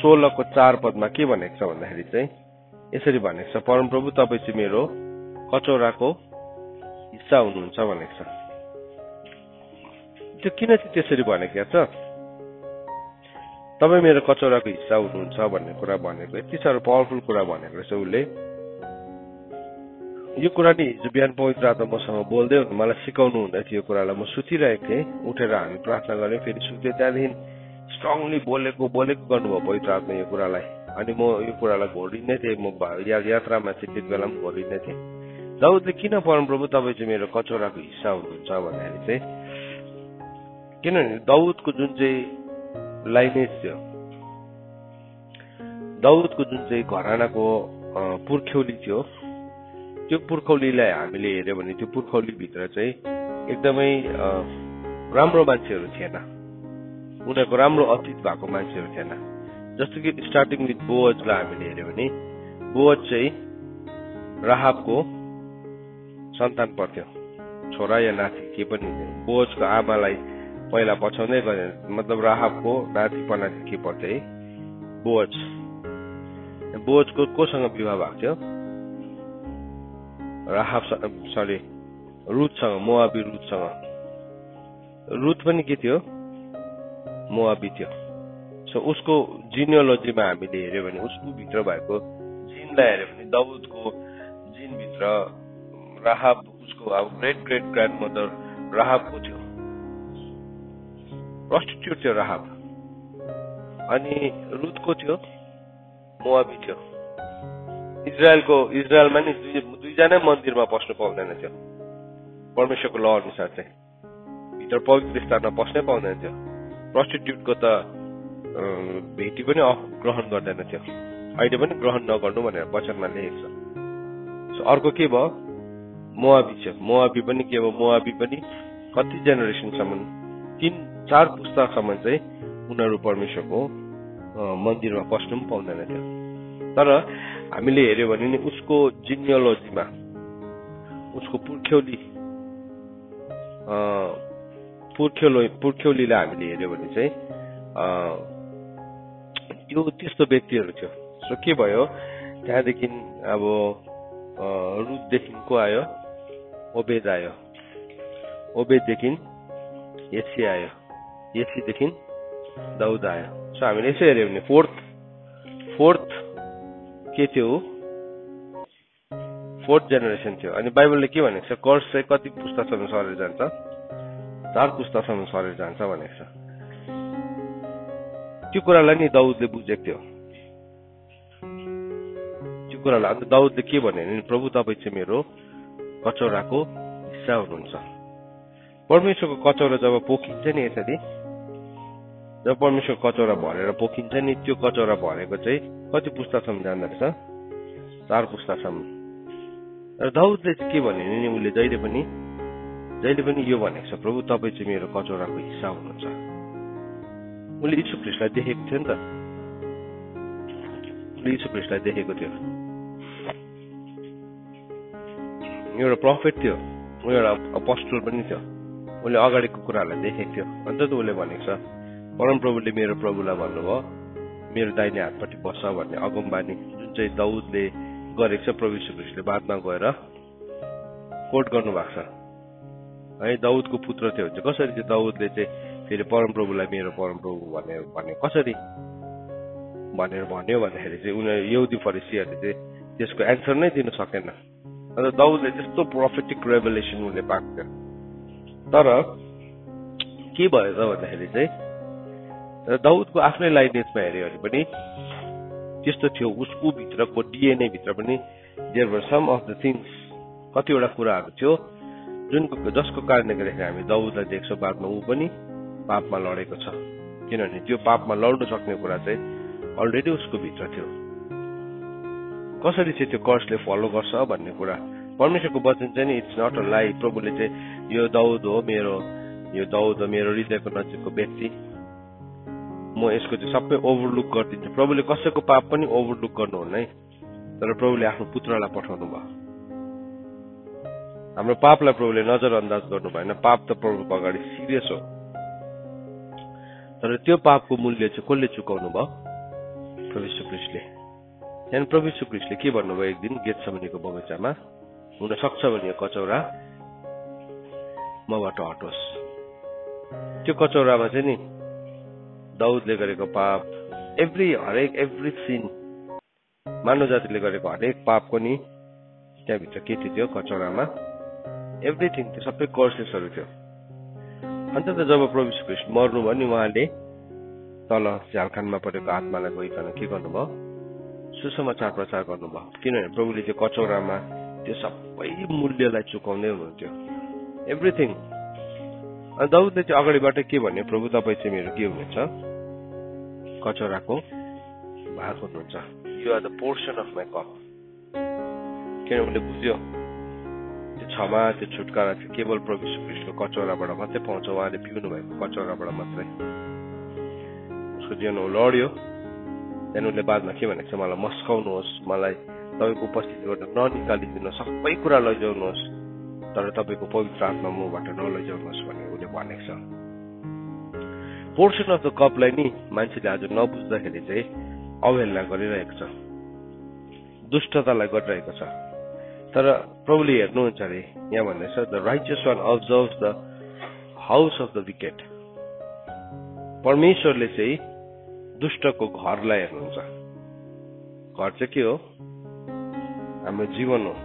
16:4 के भनेको छ भन्दाखेरि चाहिँ यसरी भनेको छ, परमप्रभु तपाईँ चाहिँ मेरो कचौराको हिस्सा हुनुहुन्छ भनेको छ। त्यो किन चाहिँ त्यसरी भनेको छ, तपाईँ मेरो कचौराको हिस्सा हुनुहुन्छ भन्ने कुरा भनेको यति साह्रो पावरफुल कुरा भनेको रहेछ उसले। यो कुरा नि हिजो बिहान पवित्र आत्मा मसँग बोल्दै मलाई सिकाउनु हुँदै थियो। यो कुरालाई म सुतिरहेको थिएँ, उठेर हामी प्रार्थना गरेँ, फेरि सुतेँ। त्यहाँदेखि स्ट्रङली बोलेको गर्नुभयो पवित्र आत्मा यो कुरालाई। अनि म यो कुरालाई घोडिँदै थिएँ, म यात्रामा चाहिँ त्यति बेला पनि घोडिँदै थिएँ। दाउदले किन परमप्रभु तपाईँ चाहिँ मेरो कचौराको हिस्सा हुनुहुन्छ भन्दाखेरि चाहिँ, किनभने दाउदको जुन चाहिँ लाइनेज थियो, दाउदको जुन चाहिँ घरानाको पुर्ख्यौली थियो, त्यो पुर्खौलीलाई हामीले हेर्यो भने त्यो पुर्खौलीभित्र चाहिँ एकदमै राम्रो मान्छेहरू थिएन, उनीहरूको राम्रो अतीत भएको मान्छेहरू थिएन। जस्तो कि स्टार्टिङ विथ बोअजलाई हामीले हेर्यो भने बोअज चाहिँ राहाबको सन्तान पर्थ्यो, छोरा या नाति के पनि। बोअजको आमालाई पहिला पछाउँदै गए, मतलब राहाबको नातिपना के पर्थ्यो है, बोअज। बोअजको कोसँग विवाह भएको थियो? राहाब रुथसँग, मोआबी रुथसँग। रुथ पनि के थियो? मोआबी थियो। सो उसको जिनियोलोजीमा हामीले हेर्यो भने उसको भित्र भएको जिनलाई हेर्यो भने दाउदको जिनभित्र राहाब उसको अब ग्रेट ग्रेट ग्रान्ड मदर राहाबको थियो, प्रस्टिट्युट थियो राहाब। अनि रुथको थियो मोआबी थियो। इजरायलमा नि दुईजना मन्दिरमा पस्नु पाउँदैन थियो परमेश्वरको ल अनुसार चाहिँ, भित्र पवित्र स्थानमा पस्नै पाउँदैन थियो। प्रस्टिट्युटको त भेटी पनि ग्रहण गर्दैन थियो, अहिले पनि ग्रहण नगर्नु भनेर वचनमा लेखेको छ। सो अर्को के भयो? मोआबी थियो। मोआबी पनि के भयो? मोआबी पनि कति जेनेरेसनसम्म, 3-4 पुस्तासम्म चाहिँ उनीहरू परमेश्वरको मन्दिरमा पस्नु पनि पाउँदैन थियो। तर हामीले हेर्यो भने नि उसको जिनियोलोजीमा, उसको पुर्ख्यौलीलाई हामीले हेर्यो भने चाहिँ त्यो त्यस्तो व्यक्तिहरू थियो। सो के भयो त्यहाँदेखि अब रुथदेखि को आयो? ओबेद आयो। ओबेददेखि येसी आयो। येसीदेखि दाउद आयो। सो हामीले यसो हेर्यो भने फोर्थ के थियो? फोर्थ जेनेरेसन थियो। अनि बाइबलले के भनेको छ? कर्स चाहिँ कति पुस्तासम्म सरेर जान्छ? 4 पुस्तासम्म सरेर जान्छ भनेको छ। त्यो कुरालाई नि दाउदले बुझेको थियो। त्यो कुरालाई अन्त दाउदले के भन्यो भने प्रभु तपाईँ चाहिँ मेरो कचौराको हिस्सा हुनुहुन्छ। परमेश्वरको कचौरा जब पोखिन्छ नि यसरी, जब परमेश्वरको कचौरा भरेर पोखिन्छ नि, त्यो कचौरा भरेको चाहिँ कति पुस्तासम्म जाँदो रहेछ? 4 पुस्तासम्म। र दाउदले चाहिँ के भन्यो भने उसले जहिले पनि यो भनेको छ, प्रभु तपाईँ चाहिँ मेरो कचौराको हिस्सा हुनुहुन्छ। उसले यीशु ख्रीष्टलाई देखेको थियो नि त, उसले यीशु ख्रीष्टलाई देखेको थियो। एउटा प्रफेट थियो, ऊ एउटा अपोस्टल पनि थियो, उसले अगाडिको कुराहरूलाई देखेको थियो। अन्त त उसले भनेको छ, परमप्रभुले मेरो प्रभुलाई भन्नुभयो मेरो दाहिने हातपट्टि बस्छ भन्ने अगमबानी जुन चाहिँ दाउदले गरेको छ। प्रभु यीशु ख्रीष्टले बादमा गएर कोट गर्नुभएको छ है। दाउदको पुत्र थियो भने कसरी चाहिँ दाउदले चाहिँ फेरि परमप्रभुलाई मेरो परमप्रभु भने कसरी भनेर भन्यो भन्दाखेरि चाहिँ उनीहरू यहुदी फरिसीहरूले चाहिँ त्यसको एन्सर नै दिन सकेन। अन्त दाउदले त्यस्तो प्रोफेटिक रेभलेसन उसले पाएको थियो। तर के भयो त भन्दाखेरि चाहिँ दाउदको आफ्नै लाइनेजमा हेऱ्यो भने पनि त्यस्तो थियो। उसको भित्रको डिएनए भित्र पनि there were some of the things, कतिवटा कुराहरू थियो जसको कारणले गर्दाखेरि हामी दाउदलाई देख्छौँ बादमा ऊ पनि पापमा लडेको छ, किनभने त्यो पापमा लड्नु सक्ने कुरा चाहिँ अलरेडी उसको भित्र थियो। कसरी चाहिँ त्यो कर्सले फलो गर्छ भन्ने कुरा परमेश्वरको वचन चाहिँ नि इट्स नट अ लाई। प्रभुले चाहिँ यो दाउद हो मेरो हृदयको नजिकको व्यक्ति, म यसको चाहिँ सबै ओभरलुक गरिदिन्छु। प्रभुले कसैको पाप पनि ओभरलुक गर्नुहुन्न है, तर प्रभुले आफ्नो पुत्रलाई पठाउनु भयो। हाम्रो पापलाई प्रभुले नजरअन्दाज गर्नु भएन। पाप त प्रभुको अगाडि सिरियस हो, तर त्यो पापको मूल्य चाहिँ कसले चुकाउनु भयो? प्रभु यीशु ख्रीष्टले। त्यहाँदेखि प्रभु यीशु ख्रीष्टले के भन्नुभयो? एक दिन गेतसेमनीको बगैँचामा, हुन सक्छ भने यो कचौरा मबाट हटोस्। त्यो कचौरामा चाहिँ नि दाउदले गरेको पाप, एभ्री सिन, मानव जातिले गरेको हरेक पापको नि त्यहाँभित्र के थियो? कचौरामा एभ्रिथिङ थियो, सबै कर्सेसहरू थियो। अन्त त जब प्रभु यीशु ख्रीष्ट मर्नु भयो नि, उहाँले तल झ्यालखानमा परेको आत्मालाई गइकन के गर्नुभयो? सुसमाचार प्रचार गर्नुभयो। किनभने प्रभुले त्यो कचौरामा त्यो सबै मूल्यलाई चुकाउँदै हुनुहुन्थ्यो, एभ्रिथिङ। अनि दाउदले चाहिँ अगाडिबाट के भन्यो? प्रभु तपाईँ चाहिँ मेरो के हुनुहुन्छ? कचौराको भाग हुनुहुन्छ। You are the portion of my cup. किन उसले बुझ्यो त्यो क्षमा, त्यो छुटकारा चाहिँ केवल प्रभु यीशु ख्रीष्टको कचौराबाट मात्रै पाउँछ, उहाँले पिउनु भएको कचौराबाट मात्रै। उसको जीवन ऊ लड्यो। त्यहाँदेखि उसले बादमा के भनेको छ, मलाई मस्काउनुहोस्, मलाई तपाईँको उपस्थितिबाट ननिकालिदिनु, सबै कुरा लैजाउनुहोस्, तर तपाईँको पवित्र आत्मा मबाट नलैजाउनुहोस् भनेर उसले भनेको छ। पोर्सन अफ द कपलाई नि मान्छेले आज नबुझ्दाखेरि चाहिँ अवहेलना गरिरहेको छ, दुष्टतालाई गरिरहेको छ। तर प्रभुले हेर्नुहुन्छ अरे यहाँ भन्दैछ, the righteous one observe the house of the wicked. परमेश्वरले चाहिँ दुष्टको घरलाई हेर्नुहुन्छ। घर चाहिँ के हो? हाम्रो जीवन हो।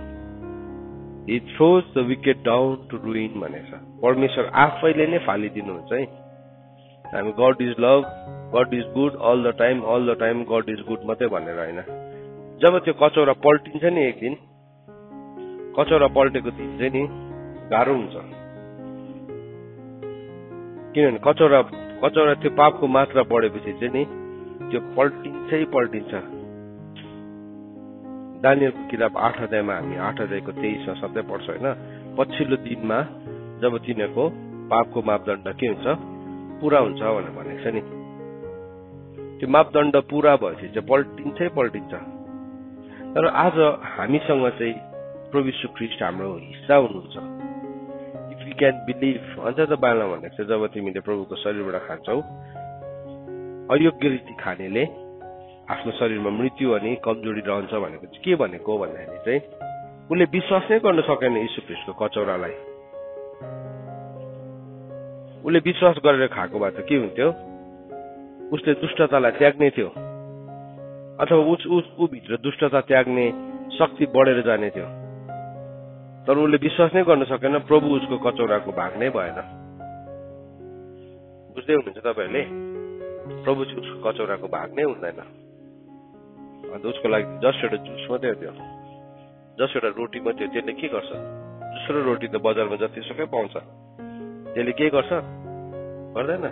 He throws the wicked down to ruin भनेछ। परमेश्वर आफैले नै फालिदिनुहुन्छ है। हामी God is love, God is good all the time God is good मात्रै भनेर होइन। जब त्यो कचौरा पल्टिन्छ नि एक दिन, कचौरा पल्टेको दिन चाहिँ नि गाह्रो हुन्छ। किनभने कचौरा त्यो पापको मात्रा बढेपछि चाहिँ नि त्यो पल्टिन्छ। दानियलको किताब 8 अध्यायमा हामी 8 अध्यायको 23मा सधैँ पढ्छ होइन। पछिल्लो दिनमा जब तिनीहरूको पापको मापदण्ड के हुन्छ, पूरा हुन्छ भनेर भनेको छ नि। त्यो मापदण्ड पूरा भएपछि चाहिँ पल्टिन्छ। तर आज हामीसँग चाहिँ प्रभु यीशु ख्रीष्ट हाम्रो हिस्सा हुनुहुन्छ। इफ यु क्यान बिलिभ, अझ त बाइबलमा भनेको छ, जब तिमीले प्रभुको शरीरबाट खान्छौ, अयोग्य रीति खानेले आफ्नो शरीरमा मृत्यु अनि कमजोरी रहन्छ भनेको चाहिँ के भनेको भन्दाखेरि चाहिँ उसले विश्वास नै गर्न सकेन यीशु ख्रीष्टको कचौरालाई। उसले विश्वास गरेर खाएको भए त के हुन्थ्यो? उसले दुष्टतालाई त्याग्ने थियो, अथवा ऊ भित्र दुष्टता त्याग्ने शक्ति बढेर जाने थियो। तर उसले विश्वास नै गर्न सकेन, प्रभु उसको कचौराको भाग नै भएन। बुझ्दै हुनुहुन्छ तपाईँहरूले? प्रभु चाहिँ उसको कचौराको भाग नै हुँदैन। अन्त उसको लागि जस्ट एउटा जुस मात्रै थियो, जस्ट एउटा रोटी मात्रै। त्यसले के गर्छ? जुस र रोटी त बजारमा जतिसुकै पाउँछ, त्यसले के गर्छ? गर्दैन।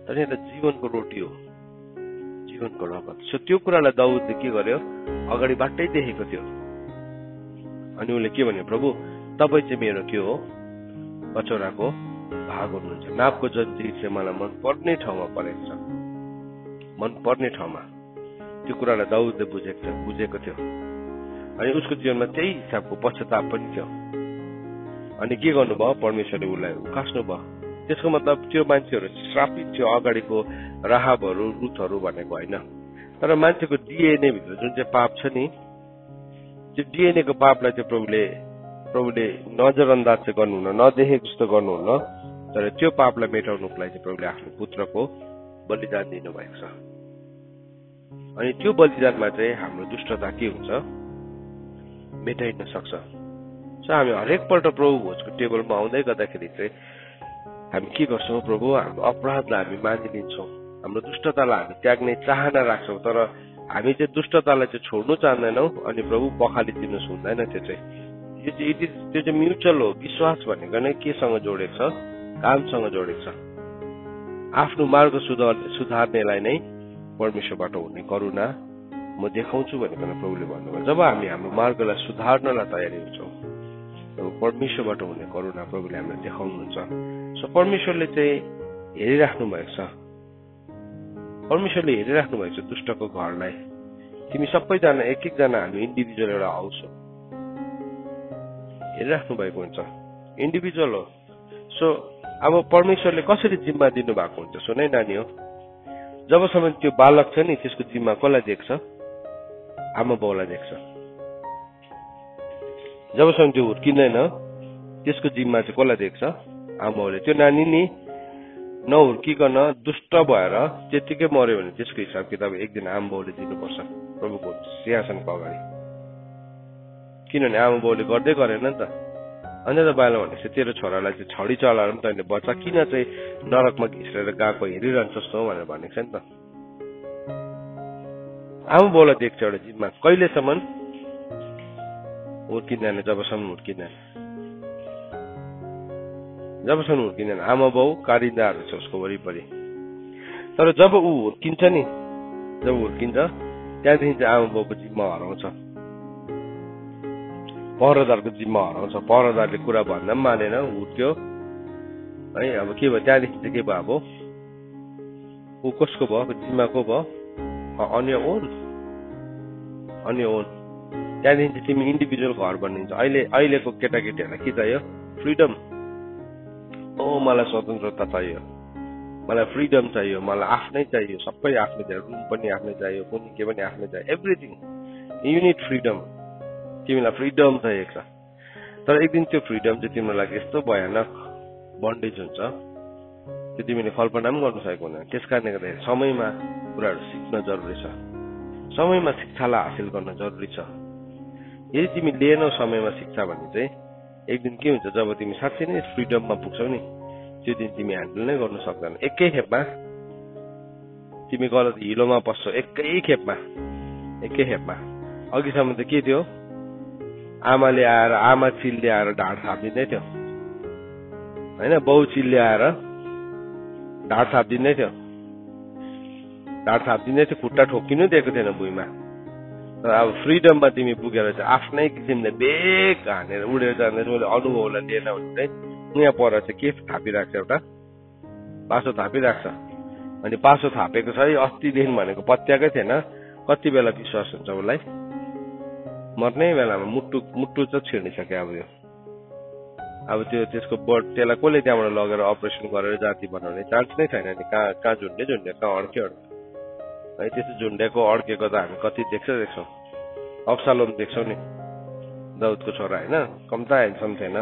तर यहाँ त जीवनको रोटी हो, जीवनको रगत। सो त्यो कुरालाई दाउदले के गर्यो? अगाडिबाटै देखेको थियो। अनि उसले के भन्यो? प्रभु तपाईँ चाहिँ मेरो के हो? कचौराको भाग हुनुहुन्छ। नापको जन्जिर चाहिँ मलाई मनपर्ने ठाउँमा परेको छ, मनपर्ने ठाउँमा। त्यो कुरालाई दाउदले बुझेको थियो। अनि उसको जीवनमा त्यही हिसाबको पश्चाताप पनि थियो। अनि के गर्नुभयो? परमेश्वरले उसलाई उकास्नु भयो। त्यसको मतलब त्यो मान्छेहरू श्रापित थियो, अगाडिको राहाबहरू, रुथहरू भनेको होइन। तर मान्छेको डिएनए भित्र जुन चाहिँ पाप छ नि, त्यो डिएनए को पापलाई चाहिँ प्रभुले नजरअन्दाज चाहिँ गर्नुहुन्न, नदेखेको जस्तो गर्नुहुन्न। तर त्यो पापलाई मेटाउनुको लागि चाहिँ प्रभुले आफ्नो पुत्रको बलिदान दिनुभएको छ। अनि त्यो बलिदानमा चाहिँ हाम्रो दुष्टता के हुन्छ? मेटाइन सक्छ। सो हामी हरेक पल्ट प्रभु भोजको टेबलमा आउँदै गर्दाखेरि चाहिँ हामी के गर्छौँ? प्रभु हाम्रो अपराधलाई हामी मानिलिन्छौँ, हाम्रो दुष्टतालाई हामी त्याग्ने चाहना राख्छौँ। तर हामी चाहिँ दुष्टतालाई चाहिँ छोड्नु चाहँदैनौँ। अनि प्रभु बखालिदिनुहोस् हुँदैन। त्यो चाहिँ म्युचुअल हो। विश्वास भनेको नै केसँग जोडेको छ? कामसँग जोडेको छ। आफ्नो मार्ग सुधार्नेलाई नै परमेश्वरबाट हुने करुणा म देखाउँछु भनेर प्रभुले भन्नुभयो। जब हामी हाम्रो मार्गलाई सुधार्नलाई तयारी हुन्छौँ, तब परमेश्वरबाट हुने करुणा प्रभुले हामीलाई देखाउनुहुन्छ। सो परमेश्वरले चाहिँ हेरिराख्नु भएको छ। परमेश्वरले हेरिराख्नु भएको छ दुष्टको घरलाई। तिमी सबैजना एक एकजना हामी इन्डिभिजुअल एउटा हाउस हो, हेरिराख्नु भएको हुन्छ, इन्डिभिजुअल हो। सो अब परमेश्वरले कसरी जिम्मा दिनु भएको हुन्छ? सुनै नानी हो, जबसम्म त्यो बालक छ नि, त्यसको जिम्मा कसलाई देख्छ? आमा बाउलाई देख्छ। जबसम्म त्यो हुर्किँदैन, त्यसको जिम्मा चाहिँ कसलाई देख्छ? आमा बाउले। त्यो नानी नि नहुर्किकन दुष्ट भएर त्यतिकै मर्यो भने त्यसको हिसाब किताब एक दिन आमा बाउले दिनुपर्छ प्रभुको सिंहासनको अगाडि। किनभने आमा बाउले गर्दै गरेन नि त। अन्त त बाइबलमा भनेको छ, तेरो छोरालाई चाहिँ छडी चलाएर पनि तैँले बच्चा किन चाहिँ नरकमा घिस्रेर गएको हेरिरहन्छ जस्तो भनेर भनेको छ नि त। आमा बाउलाई देख्छ एउटा जिम्मा। कहिलेसम्म? हुर्किँदैन, जबसम्म हुर्किँदैन। जबसम्म हुर्किँदैन आमा बाउ कारिन्दाहरू छ उसको वरिपरि। तर जब ऊ हुर्किन्छ नि, जब हुर्किन्छ त्यहाँदेखि चाहिँ आमा बाउको जिम्मा हराउँछ, पहरादारको जिम्मा हराउँछ। पहरादारले कुरा भन्दा पनि मानेन, हुर्क्यो है। अब के भयो त्यहाँदेखि चाहिँ के भयो, अब ऊ कसको भयो, जिम्माको भयो, अन्य ओन। त्यहाँदेखि चाहिँ तिमी इन्डिभिजुअल घर बनिन्छ। अहिलेको केटाकेटीहरूलाई के चाहियो, फ्रिडम। ओ मलाई स्वतन्त्रता चाहियो, मलाई फ्रिडम चाहियो, मलाई आफ्नै चाहियो, सबै आफ्नै चाहियो, रुम पनि आफ्नै चाहियो, कुनै के पनि आफ्नै चाहियो, एभ्रिथिङ यु निड फ्रिडम। तिमीलाई फ्रिडम चाहिएको छ। तर एक दिन त्यो फ्रिडम चाहिँ तिम्रो लागि यस्तो भयानक बन्डेज हुन्छ, त्यो तिमीले कल्पना पनि गर्न सकेको हुँदैन। त्यस कारणले गर्दाखेरि समयमा कुराहरू सिक्न जरुरी छ, समयमा शिक्षालाई हासिल गर्न जरुरी छ। यदि तिमी लिएनौ समयमा शिक्षा भने चाहिँ एक दिन के हुन्छ, जब तिमी साँच्चै नै फ्रिडममा पुग्छौ नि, त्यो दिन तिमी ह्यान्डल नै गर्न सक्दैन। एकै खेपमा तिमी गलत हिलोमा पस्छौ, एकै खेपमा। अघिसम्म त के थियो, आमाले आएर, आमा चिल्ले आएर ढाड थापिदिँदै थियो होइन, बाउ चिल्ले आएर ढाड थापिदिँदै थियो, खुट्टा ठोकिनु दिएको थिएन भुइँमा। तर अब फ्रिडममा तिमी पुगेर चाहिँ आफ्नै किसिमले बेग हानेर उडेर जाँदैछ। मैले अनुभवलाई लिएन भने चाहिँ यहाँ पर चाहिँ के थापिरहेको छ, एउटा पासो थापिरहेको छ। अनि पासो थापेको छ है, अस्तिदेखि भनेको पत्याकै थिएन। कति बेला विश्वास हुन्छ उसलाई, मर्नै बेलामा मुट्टु चाहिँ छिर्निसक्यो। अब त्यसको बर्ड, त्यसलाई कसले त्यहाँबाट लगेर अपरेसन गरेर जाति बनाउने चान्स नै छैन नि। कहाँ झुन्ड्यो, कहाँ अड्क्यो है। त्यस्तो झुन्डेको अड्केको त हामी कति देख्छौँ। अब्सालोम देख्छौँ नि, दाउदको छोरा होइन, कम्ता ह्यान्डसम थिएन।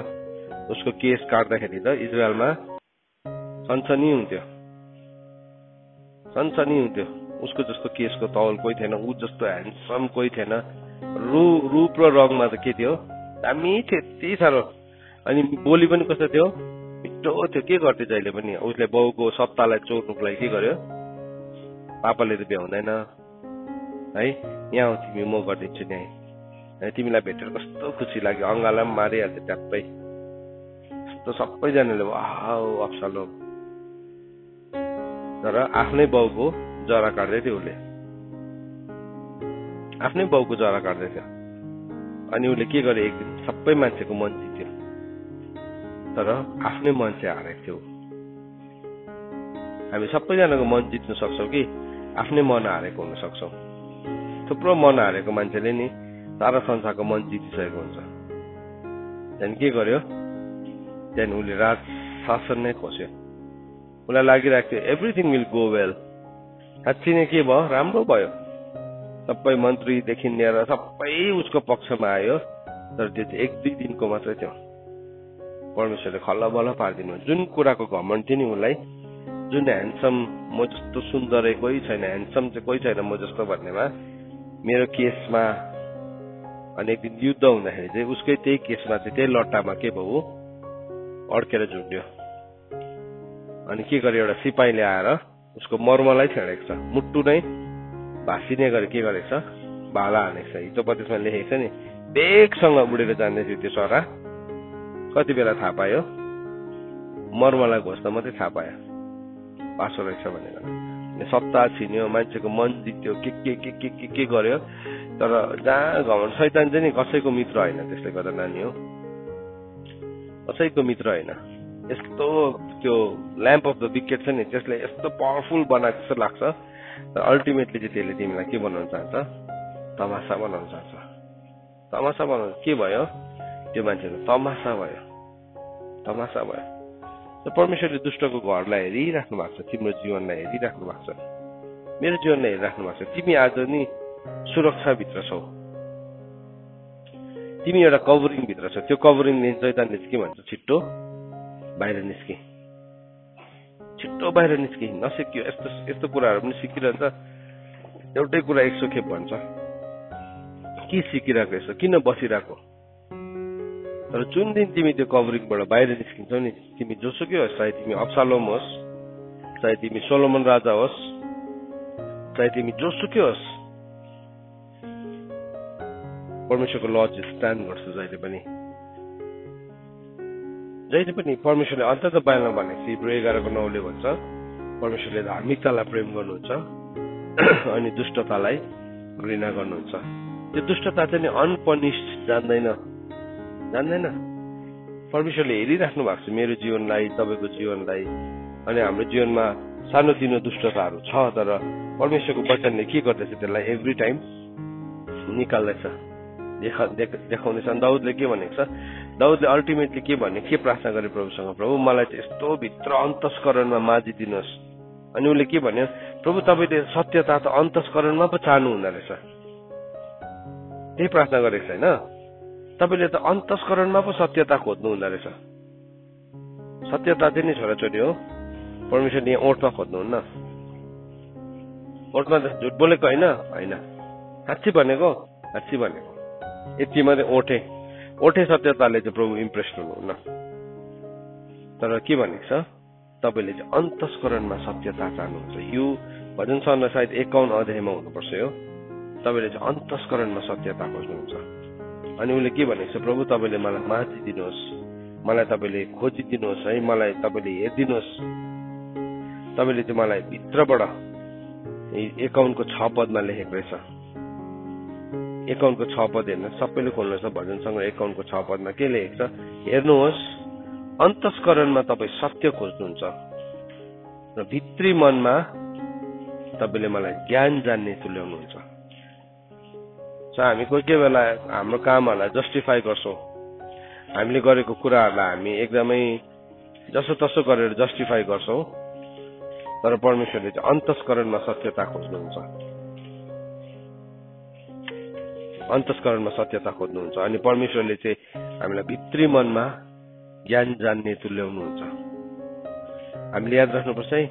उसको केस काट्दाखेरि त इजरायलमा सनसनी हुन्थ्यो। उसको जस्तो केसको तौल कोही थिएन, ऊ जस्तो ह्यान्डसम कोही थिएन। रूप र रङमा त के थियो, दामी थियो यति साह्रो। अनि बोली पनि कस्तो थियो, मिठो थियो। के गर्थ्यो जहिले पनि, उसले बाउको सत्तालाई चोर्नुको लागि के गर्यो, पापाले त भ्याउँदैन है, यहाँ आऊ तिमी, म गरिदिन्छु नि है, तिमीलाई भेटेर कस्तो खुसी लाग्यो, अङ्गालाई पनि मारिहाल्थ्यो ट्याप्पै। यस्तो सबैजनाले वाउ अब्सालोम। तर आफ्नै बाउको जरा काट्दै थियो उसले, आफ्नै बाउको जरा काट्दै थियो। अनि उसले के गर्यो, एक दिन सबै मान्छेको मन जित्यो, तर आफ्नै मन चाहिँ हारेको थियो। हामी सबैजनाको मन जित्न सक्छौँ कि आफ्नै मन हारेको हुन सक्छौँ। थुप्रो मन हारेको मान्छेले नि सारा संसारको मन जितिसकेको हुन्छ। त्यहाँदेखि के गर्यो, त्यहाँदेखि उसले राज शासन नै खोज्यो। उसलाई लागिरहेको थियो एभ्रिथिङ विल गो वेल। साँच्ची नै के भयो, राम्रो भयो। सबै मन्त्रीदेखि लिएर सबै उसको पक्षमा आयो। तर त्यो चाहिँ 1-2 दिनको मात्रै थियो। परमेश्वरले खल्लबल्ल पारिदिनु। जुन कुराको घमण्ड थियो नि उसलाई, जुन ह्यान्डसम, म जस्तो सुन्दर कोही छैन, ह्यान्डसम चाहिँ कोही छैन म जस्तो भन्नेमा, मेरो केसमा अनि एक दिन युद्ध हुँदाखेरि चाहिँ उसकै त्यही केसमा चाहिँ त्यही लट्टामा के भयो, अड्केर झुन्ड्यो। अनि के गर्यो, एउटा सिपाहीले आएर उसको मर्मलाई छेडेको छ, मुट्टु नै भाँसिने गरी के गरेको छ, भाला हानेको छ। हितोपदेशमा लेखेको छ नि, बेगसँग उडेर जाँदै थियो त्यो सरा। कति बेला थाहा पायो, मर्मलाई घोस्दा मात्रै थाहा पायो पासो रहेछ भनेर। सत्ता छिन्यो, मान्छेको मन जित्यो, के गर्यो। तर जहाँ घमण्ड, शैतान चाहिँ नि कसैको मित्र होइन। त्यसले गर्दा नानी हो, कसैको मित्र होइन। यस्तो त्यो ल्याम्प अफ द विकेट छ नि, त्यसले यस्तो पावरफुल बनाएको जस्तो लाग्छ। तर अल्टिमेटली चाहिँ त्यसले तिमीलाई के बनाउन चाहन्छ, तमासा बनाउन चाहन्छ। तमासा बनाउनु के भयो, त्यो मान्छेको तमासा भयो। परमेश्वरले दुष्टको घरलाई हेरिराख्नु भएको छ, तिम्रो जीवनलाई हेरिराख्नु भएको छ, मेरो जीवनलाई हेरिराख्नु भएको छ। तिमी आज नि सुरक्षाभित्र छौ, तिमी एउटा कभरिङ भित्र छौ। त्यो कभरिङ शैतानले के भन्छ, छिट्टो बाहिर निस्कि, नसिकियो। यस्तो कुराहरू पनि सिकिरहन्छ। एउटै कुरा 100 खेप भन्छ, के सिकिरहेको यसो, किन बसिरहेको। तर जुन दिन तिमी त्यो कभरिङबाट बाहिर निस्किन्छौ नि, तिमी जोसुकै होस्, चाहे तिमी अब्सालोम होस्, चाहे तिमी सोलोमन राजा होस्, चाहे तिमी जोसुकै होस्, परमेश्वरको लज स्ट्यान्ड गर्छ जहिले पनि। परमेश्वरले अन्तत बाइबलमा भनेको छ, हिब्रू 11:9 भन्छ, परमेश्वरले धार्मिकतालाई प्रेम गर्नुहुन्छ अनि दुष्टतालाई घृणा गर्नुहुन्छ। त्यो दुष्टता चाहिँ अनपनिस्ड जान्दैन। परमेश्वरले हेरिराख्नु भएको छ मेरो जीवनलाई, तपाईँको जीवनलाई। अनि हाम्रो जीवनमा सानोतिनो दुष्टताहरू छ, तर परमेश्वरको वचनले के गर्दैछ त्यसलाई एभ्री टाइम निकाल्दैछ, देखाउँदैछ। दाउदले के भनेको छ? दाउदले अल्टिमेटली के भने, के प्रार्थना गरे प्रभुसँग? प्रभु मलाई चाहिँ यस्तो भित्र अन्तस्करणमा माझिदिनुहोस्। अनि उसले के भन्यो? प्रभु तपाईँले सत्यता त अन्तस्करणमा पो चाहनु हुँदो रहेछ। त्यही प्रार्थना गरेको छैन? तपाईँले त अन्तस्करणमा पो सत्यता खोज्नु हुँदो रहेछ। सत्यता चाहिँ नि छोराछोरी हो, परमेश्वरले यहाँ ओठमा खोज्नुहुन्न। ओठमा त झुट बोलेको होइन, साँच्ची भनेको। यति मात्रै ओठे सत्यताले चाहिँ प्रभु इम्प्रेस हुनुहुन्न। तर के भनेको छ? तपाईँले चाहिँ अन्तस्करणमा सत्यता चाहनुहुन्छ। यो भजन सङ्ग्रह सायद 51 अध्यायमा हुनुपर्छ यो। तपाईँले चाहिँ अन्तस्करणमा सत्यता खोज्नुहुन्छ। अनि उसले के भनेको छ? प्रभु तपाईँले मलाई माझिदिनुहोस्, मलाई तपाईँले खोजिदिनुहोस् है, मलाई तपाईँले हेरिदिनुहोस्। तपाईँले चाहिँ मलाई भित्रबाट 51 को 6 पदमा लेखेको रहेछ। 51 को 6 पद हेर्नु, सबैले खोल्नुहोस् भजन सङ्ग्रह 51 को 6 पदमा के लेखेको छ? हेर्नुहोस्, अन्तस्करणमा तपाईँ सत्य खोज्नुहुन्छ र भित्री मनमा तपाईँले मलाई ज्ञान जान्ने तुल्याउनुहुन्छ। हामी कोही बेला हाम्रो कामहरूलाई जस्टिफाई गर्छौँ, हामीले गरेको कुराहरूलाई हामी एकदमै जसो तसो गरेर जस्टिफाई गर्छौँ, तर परमेश्वरले चाहिँ अन्तस्करणमा सत्यता खोज्नुहुन्छ। अनि परमेश्वरले चाहिँ हामीलाई भित्री मनमा ज्ञान जान्ने तुल्याउनुहुन्छ। हामीले याद राख्नुपर्छ है,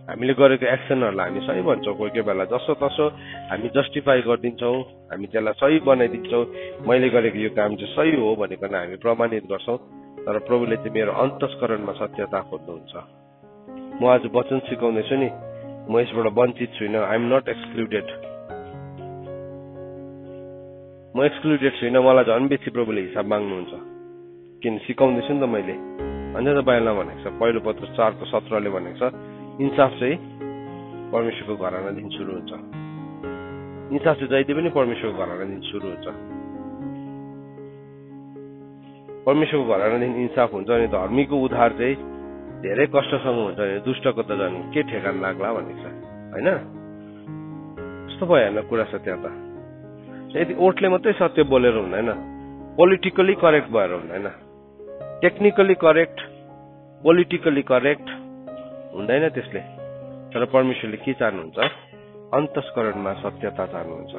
हामीले गरेको एक्सनहरूलाई हामी सही भन्छौँ, कोही बेला जसो तसो हामी जस्टिफाई गरिदिन्छौँ, हामी त्यसलाई सही बनाइदिन्छौँ। मैले गरेको यो काम चाहिँ सही हो भनेर हामी प्रमाणित गर्छौँ, तर प्रभुले चाहिँ मेरो अन्तस्करणमा सत्यता खोज्नुहुन्छ। म आज वचन सिकाउँदैछु नि, म यसबाट वञ्चित छुइनँ। I am not excluded. म एक्सक्लुडेड छुइनँ। मलाई झन् बेसी प्रभुले हिसाब माग्नुहुन्छ, किन सिकाउँदैछु नि त मैले। अन्य त बाइबलमा भनेको छ, पहिलो पत्र 4:17 भनेको छ, इन्साफ चाहिँ परमेश्वरको घरानादेखि सुरु हुन्छ। इन्साफ चाहिँ जहिले पनि परमेश्वरको घरानादेखि सुरु हुन्छ। परमेश्वरको घरानादेखि इन्साफ हुन्छ। अनि धर्मीको उद्धार चाहिँ धेरै कष्टसँग हुन्छ भने दुष्टको त झन् के ठेगान लाग्ला भनेको छ, होइन? कस्तो भइहाल्ने कुरा छ त्यहाँ त। यदि ओठले मात्रै सत्य बोलेर हुँदैन, पोलिटिकली करेक्ट भएर हुँदैन, टेक्निकली करेक्ट, पोलिटिकली करेक्ट हुँदैन त्यसले। तर परमेश्वरले के चाहनुहुन्छ? अन्तस्करणमा सत्यता चाहनुहुन्छ।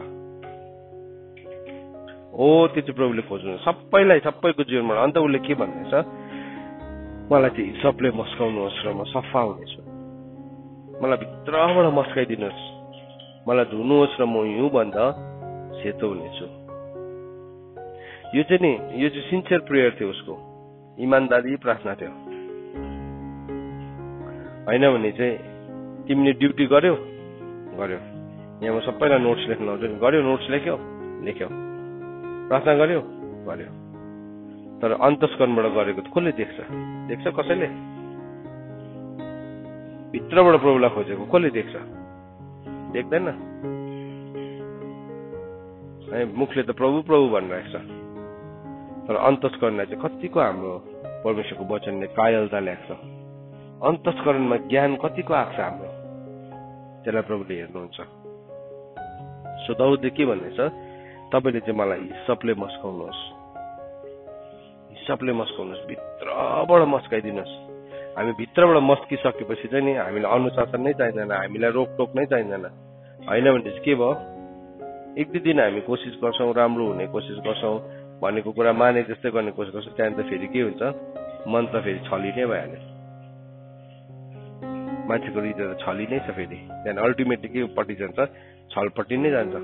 त्यो चाहिँ प्रभुले खोज्नुहुन्छ सबैलाई, सबैको जीवनमा। अन्त उसले के भन्दैछ? मलाई चाहिँ हिसाबले मस्काउनुहोस् र म सफा हुनेछु। मलाई भित्रबाट मस्काइदिनुहोस्, मलाई धुनुहोस् र म हिउँभन्दा सेतो हुनेछु। यो चाहिँ सिन्सियर प्रेयर थियो, उसको इमानदारी प्रार्थना थियो। होइन भने चाहिँ तिमीले ड्युटी गर्यो। यहाँ म सबैलाई नोट्स लेख्न लाउँछु नि, गर्यो, नोट्स लेख्यो, प्रार्थना गर्यो। तर अन्तस्करणबाट गरेको त कसले देख्छ? कसैले? भित्रबाट प्रभुलाई खोजेको कसले देख्छ? देख्दैन। मुखले त प्रभु प्रभु भनिरहेको छ, तर अन्तस्करणलाई चाहिँ कतिको हाम्रो परमेश्वरको वचनले कायलता ल्याएको छ। अन्तस्करणमा ज्ञान कतिको आएको छ हाम्रो, त्यसलाई प्रभुले हेर्नुहुन्छ। सो दाउदले के भन्दैछ? तपाईँले चाहिँ मलाई हिसाबले मस्काउनुहोस्, भित्रबाट मस्काइदिनुहोस्। हामी भित्रबाट मस्किसकेपछि चाहिँ नि हामीलाई अनुशासन नै चाहिँदैन, हामीलाई रोकटोक नै चाहिँदैन। होइन भने चाहिँ के भयो? एक दुई दिन हामी कोसिस गर्छौँ, राम्रो हुने कोसिस गर्छौँ, भनेको कुरा माने जस्तै गर्ने कोसिस गर्छौँ, त्यहाँदेखि त फेरि के हुन्छ? मन त फेरि छली नै भइहाल्यो। मान्छेको हृदय त छली नै छ फेरि। त्यहाँदेखि अल्टिमेटली के पट्टि जान्छ? छलपट्टि नै जान्छ।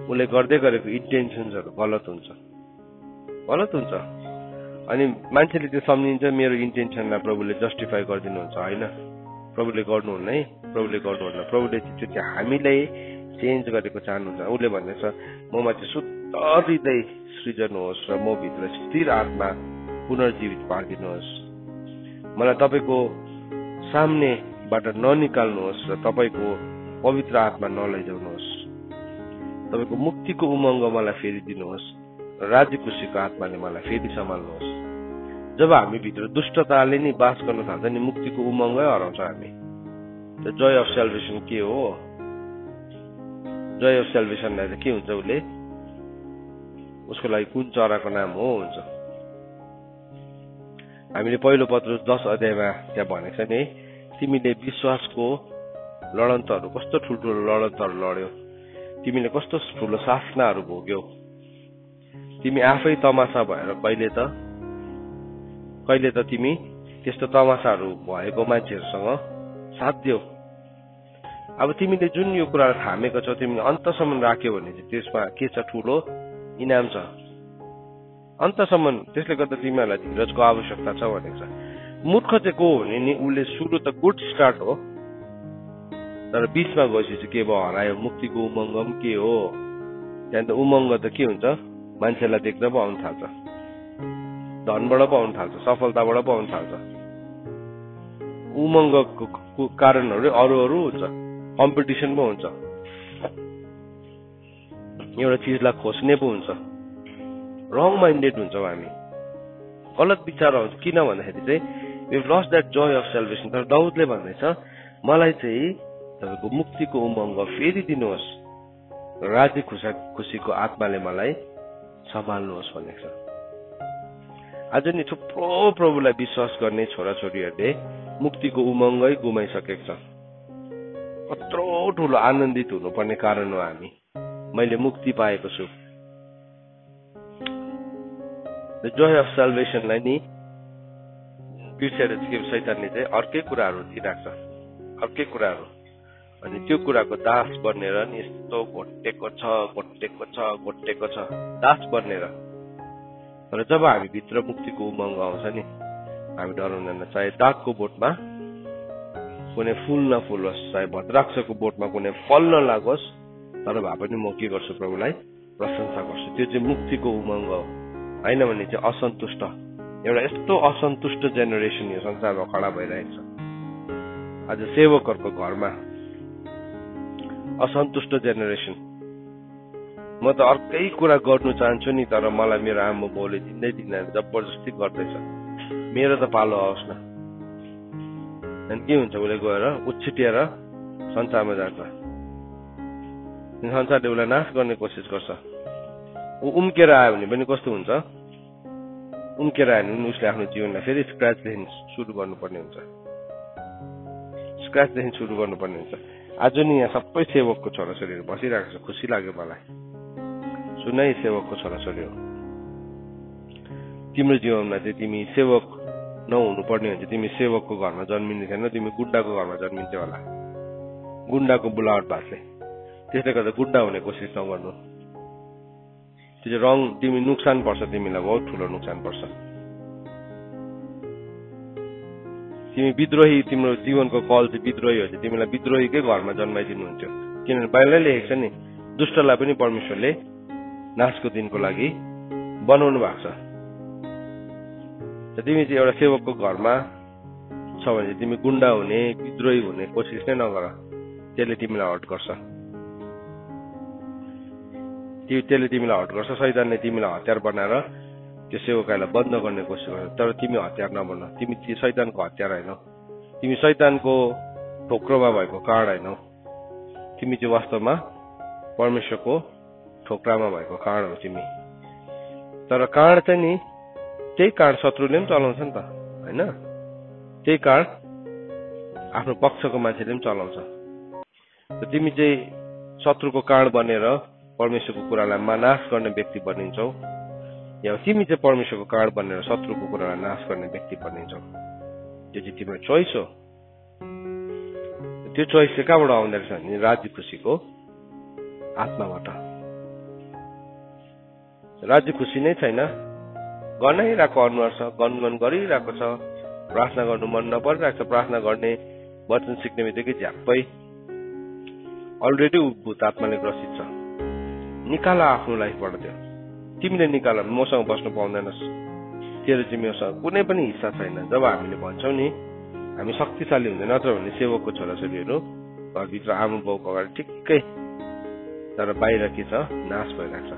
उसले गर्दै गरेको इन्टेन्सन्सहरू गलत हुन्छ। अनि मान्छेले त्यो सम्झिन्छ मेरो इन्टेन्सनलाई प्रभुले जस्टिफाई गरिदिनुहुन्छ। होइन, प्रभुले गर्नुहुन्न है, प्रभुले त्यो चाहिँ हामीलाई चेन्ज गरेको चाहनुहुन्छ। उसले भन्दैछ ममा चाहिँ शुद्ध हृदय सृजन होस् र म भित्र स्थिर आत्मा पुनर्जीवित पारिदिनुहोस्। मलाई तपाईँको सामनेबाट ननिकाल्नुहोस् र तपाईँको पवित्र आत्मा नलैजाउनुहोस्, तपाईको मुक्तिको उमङ्ग मलाई फेरि दिनुहोस्, राज्य खुसीको आत्माले मलाई फेरि सम्हाल्नुहोस्। जब हामी भित्र दुष्टताले नि बास गर्न थाल्छ नि मुक्तिको उमङ्गै हराउँछ हामी। द जोय अफ सेल्भेसन के हो? जोय अफ सेल्भेसनलाई चाहिँ के हुन्छ? उसले उसको लागि कुन चराको नाम हो हुन्छ। हामीले पहिलो पत्रुस 10 अध्यायमा त्यहाँ भनेको छ नि, तिमीले विश्वासको लडन्तहरू कस्तो ठुल्ठुलो लडन्तहरू लड्यौ, तिमीले कस्तो ठुलो सासनाहरू भोग्यौ, तिमी आफै तमासा भएर कहिले त तिमी त्यस्तो तमासाहरू भएको मान्छेहरूसँग साथ दियौ। अब तिमीले जुन यो कुरालाई थामेको छौ, तिमीले अन्तसम्म राख्यौ भने चाहिँ त्यसमा के छ? ठुलो इनाम छ अन्तसम्म। त्यसले गर्दा तिमीहरूलाई धीरजको आवश्यकता छ भनेको छ। मूर्ख चाहिँ को हो नि? उसले सुरु त गुड स्टार्ट हो, तर बिचमा गएपछि के भयो? हरायो। मुक्तिको उमङ्ग पनि के हो? त्यहाँ त उमङ्ग त के हुन्छ? मान्छेलाई देख्दा पो आउनु थाल्छ, धनबाट पो आउनु थाल्छ, सफलताबाट पो आउनु थाल्छ। उमङ्गको कारणहरू अरू हुन्छ, कम्पिटिसन पो हुन्छ, एउटा चिजलाई खोज्ने पो हुन्छ, रङ माइन्डेड हुन्छौँ हामी, गलत विचार हुन्छ। किन भन्दाखेरि चाहिँ we have lost that joy of salvation. तर दाउदले भन्दैछ मलाई चाहिँ तपाईँको मुक्तिको उमङ्ग फेरि दिनुहोस्, राज्य खुसीको आत्माले मलाई सम्हाल्नुहोस् भनेको छ। आज नि थुप्रो प्रभुलाई विश्वास गर्ने छोराछोरीहरूले मुक्तिको उमङ्गै गुमाइसकेको छ। कत्रो ठुलो आनन्दित हुनुपर्ने कारण हो हामी, मैले मुक्ति पाएको छु। द जोय अफ सेल्भेसनलाई नि बिर्सेर शैतानले चाहिँ अर्कै कुराहरू दिइराख्छ, अर्कै कुराहरू। अनि त्यो कुराको दास बनेर नि यस्तो घोटेको छ दास बनेर। तर जब हामी भित्र मुक्तिको उमङ्ग आउँछ नि, हामी डराउँदैन। चाहे दागको बोटमा कुनै फुल नफुलोस्, चाहे भद्राक्षको बोटमा कुनै फल नलागोस्, तर भए पनि म के गर्छु? प्रभुलाई प्रशंसा गर्छु। त्यो चाहिँ मुक्तिको उमङ्ग हो। होइन भने चाहिँ असन्तुष्ट, एउटा यस्तो असन्तुष्ट जेनेरेसन यो संसारमा खडा भइरहेको छ। आज सेवकहरूको घरमा असन्तुष्ट जेनेरेसन। म त अर्कै कुरा गर्नु चाहन्छु नि, तर मलाई मेरो आमा बाउले दिँदैन, जबरजस्ती गर्दैछ, मेरो त पालो आओस् न। अनि के हुन्छ? उसले गएर उछिटिएर संसारमा जान्छ, संसारले उसलाई नाश गर्ने कोसिस गर्छ। ऊ उम्केर आयो भने पनि कस्तो हुन्छ? उम्केर आयो भने उसले आफ्नो जीवनलाई फेरि स्क्रैचदेखि सुरु गर्नुपर्ने हुन्छ, स्क्रैचदेखि सुरु गर्नुपर्ने हुन्छ। आज नि यहाँ सबै सेवकको छोराछोरीहरू बसिरहेको छ, खुसी लाग्यो मलाई। सुनै सेवकको छोराछोरी हो, तिम्रो जीवनमा चाहिँ तिमी सेवक नहुनु पर्ने हुन्छ। तिमी सेवकको घरमा जन्मिने थिएन, तिमी गुण्डाको घरमा जन्मिन्थ्यो होला, गुण्डाको बुलावट भाषले। त्यसले गर्दा गुण्डा हुने कोसिस नगर्नु, त्यो चाहिँ रङ। तिमी नोक्सान पर्छ, तिमीलाई बहुत ठुलो नोक्सान पर्छ। तिमी विद्रोही, तिम्रो जीवनको कल चाहिँ विद्रोही हो, तिमीलाई विद्रोहीकै घरमा जन्माइदिनु हुन्थ्यो। किनभने बाइबलले लेखेको छ नि, दुष्टलाई पनि परमेश्वरले नाशको दिनको लागि बनाउनु भएको छ। तिमी चाहिँ एउटा सेवकको घरमा छ भने तिमी गुण्डा हुने, विद्रोही हुने कोसिस नै नगर, त्यसले तिमीलाई हट गर्छ, त्यसले तिमीलाई हट गर्छ। शैतानले तिमीलाई हतियार बनाएर त्यो सेवकाईलाई बन्द गर्ने कोसिस गर्छ, तर तिमी हतियार नबन। तिमी शैतानको हतियार होइनौ, तिमी शैतानको ठोक्रोमा भएको काँड होइनौ, तिमी चाहिँ वास्तवमा परमेश्वरको ठोक्रामा भएको काँड हो तिमी। तर काँड चाहिँ नि त्यही काँड शत्रुले पनि चलाउँछ नि त, होइन? त्यही काँड आफ्नो पक्षको मान्छेले पनि चलाउँछ। तिमी चाहिँ शत्रुको काँड बनेर परमेश्वरको कुरालाई नाश गर्ने व्यक्ति बनिन्छौ, या तिमी चाहिँ परमेश्वरको काँड बनेर शत्रुको कुरालाई नाश गर्ने व्यक्ति बनिन्छौ। त्यो चाहिँ तिम्रो चोइस हो। त्यो चोइस चाहिँ कहाँबाट आउँदो रहेछ भने राज्य खुसीको आत्माबाट। राज्य खुसी नै छैन, गर्नैरहेको अनुहार छ, गनगन गरिरहेको छ, प्रार्थना गर्नु मन नपरिरहेको छ, प्रार्थना गर्ने वचन सिक्ने बित्तिकै झ्याप्पै अलरेडी भूत आत्माले ग्रसित छ। निकाल आफ्नो लाइफबाट त्यो, तिमीले निकाल, मसँग बस्नु पाउँदैनस्, तेरो चाहिँ मसँग कुनै पनि हिस्सा छैन। जब हामीले भन्छौँ नि हामी शक्तिशाली हुँदैन, नत्र भने सेवकको छोराछोरीहरू घरभित्र आमा बाउको अगाडि ठिक्कै, तर बाहिर के छ, नाश भइरहेको छ।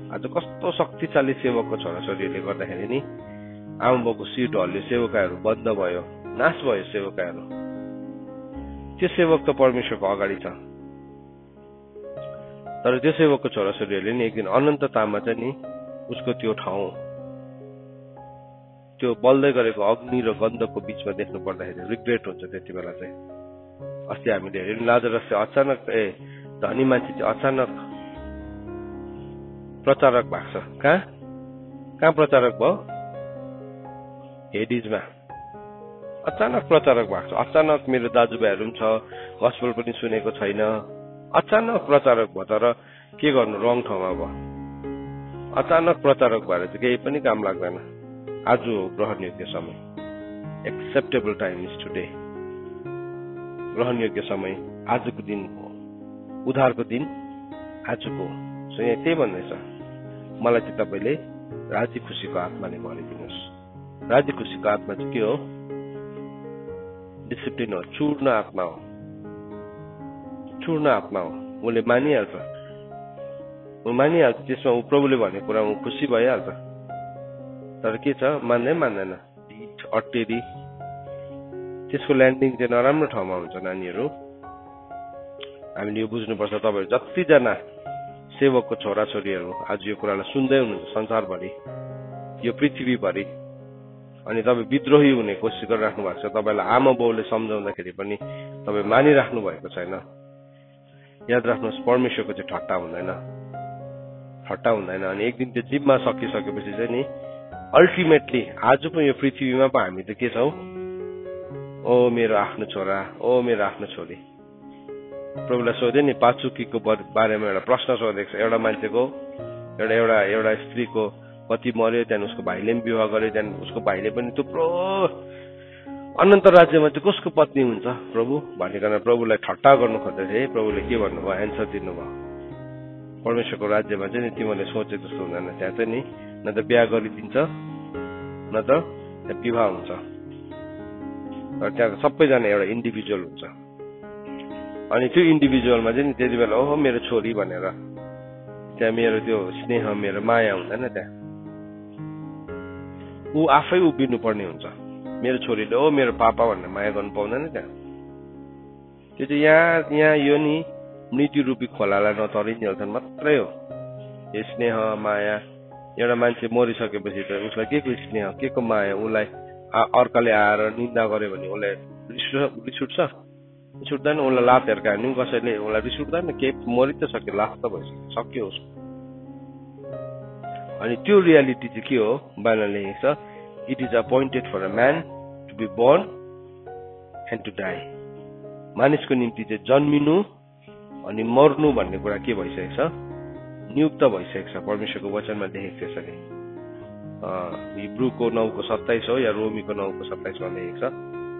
आज कस्तो शक्तिशाली सेवकको छोराछोरीहरूले गर्दाखेरि नि आमा बाउको सिट हल्यो, सेवकाहरू बन्द भयो, नाश भयो सेवकाहरू। त्यो सेवक त परमेश्वरको अगाडि छ, तर त्यो सेवकको छोराछोरीहरूले नि एक दिन अनन्ततामा चाहिँ नि उसको त्यो ठाउँ, त्यो बल्दै गरेको अग्नि र गन्धको बिचमा देख्नु पर्दाखेरि रिग्रेट हुन्छ त्यति बेला चाहिँ। अस्ति हामीले हेर्यौँ लाजरस चाहिँ अचानक धनी मान्छे चाहिँ अचानक प्रचारक भएको छ। कहाँ प्रचारक भयो? हेडिजमा अचानक प्रचारक भएको छ। अचानक मेरो दाजुभाइहरू पनि छ, गस्पेल पनि सुनेको छैन, अचानक प्रचारक भयो। तर के गर्नु, रङ ठाउँमा भयो। अचानक प्रचारक भएर चाहिँ केही पनि काम लाग्दैन। आज हो ग्रहण योग्य समय, एक्सेप्टेबल टाइम इज टुडे। ग्रहण योग्य समय आजको दिन हो, उद्धारको दिन आजको। सो यहाँ त्यही भन्दैछ, मलाई चाहिँ तपाईँले राजी खुसीको आत्माले भरिदिनुहोस्। राजी खुसीको आत्मा चाहिँ के हो? डिसिप्लिन हो, चूर्ण आत्मा हो, चूर्ण आत्मा हो। उसले मानिहाल्छ, त्यसमा ऊ प्रभुले भनेको कुरामा खुसी भइहाल्छ। तर के छ, मान्दैन, ढिठ अटेरी। त्यसको ल्यान्डिङ चाहिँ नराम्रो ठाउँमा हुन्छ। नानीहरू, हामीले यो बुझ्नुपर्छ। तपाईँहरू जतिजना सेवकको छोराछोरीहरू आज यो कुरालाई सुन्दै हुनुहुन्छ संसारभरि, यो पृथ्वीभरि, अनि तपाईँ विद्रोही हुने कोसिस गरिराख्नु भएको छ। तपाईँलाई आमा बाउले सम्झाउँदाखेरि पनि तपाईँ मानिराख्नु भएको छैन। याद राख्नुहोस्, परमेश्वरको चाहिँ ठट्टा हुँदैन। अनि एक दिन त्यो जिम्मा सकिसकेपछि चाहिँ नि अल्टिमेटली आज पनि यो पृथ्वीमा पो हामी त के छौँ? ओ मेरो आफ्नो छोरा, ओ मेरो आफ्नो छोरी। प्रभुलाई सोधे नि, पाचुकीको बारेमा एउटा प्रश्न सोधेको छ। एउटा मान्छेको, एउटा स्त्रीको पति मर्यो, त्यहाँदेखि उसको भाइले पनि विवाह गर्यो, त्यहाँदेखि उसको भाइले पनि थुप्रो अनन्त राज्यमा चाहिँ कसको पत्नी हुन्छ प्रभु भनिकन प्रभुलाई ठट्टा गर्नु खोज्दै प्रभुले के भन्नुभयो? एन्सर दिनुभयो, परमेश्वरको राज्यमा चाहिँ नि तिमीले सोचे जस्तो हुँदैन। त्यहाँ चाहिँ नि न त बिहा गरिदिन्छ, न त त्यहाँ विवाह हुन्छ। र त्यहाँ सबैजना एउटा इन्डिभिजुअल हुन्छ। अनि त्यो इन्डिभिजुअलमा चाहिँ नि त्यति बेला ओहो मेरो छोरी भनेर त्यहाँ मेरो त्यो स्नेह, मेरो माया हुँदैन। त्यहाँ ऊ आफै उभिनु पर्ने हुन्छ। मेरो छोरीले ओ मेरो पापा भनेर माया गर्नु पाउँदैन। त्यहाँ त्यो चाहिँ यहाँ यो नि मृत्यु रूपी खोलालाई नतरिन्जेलसम्म मात्रै हो। यो स्नेह माया, एउटा मान्छे मरिसकेपछि त उसलाई के को स्नेह, के को माया? उसलाई अर्काले आएर निन्दा गर्यो भने उसलाई रिस उठ्दैन। उसलाई लात हेर्कायो भने कसैले उसलाई रिस उठ्दैन। के मरि त सक्यो, लास त भइसक्यो उसको। अनि त्यो रियालिटी चाहिँ के हो? बाइबलले लेखेको छ, it is appointed for a man to be born and to die. मानिसको निम्ति चाहिँ जन्मिनु अनि मर्नु भन्ने कुरा के भइसकेको छ? नियुक्त भइसकेको छ। परमेश्वरको वचनमा लेखेको त्यसरी। हिब्रूको 9:27 हो या रोमीको 9:27 लेखेको छ,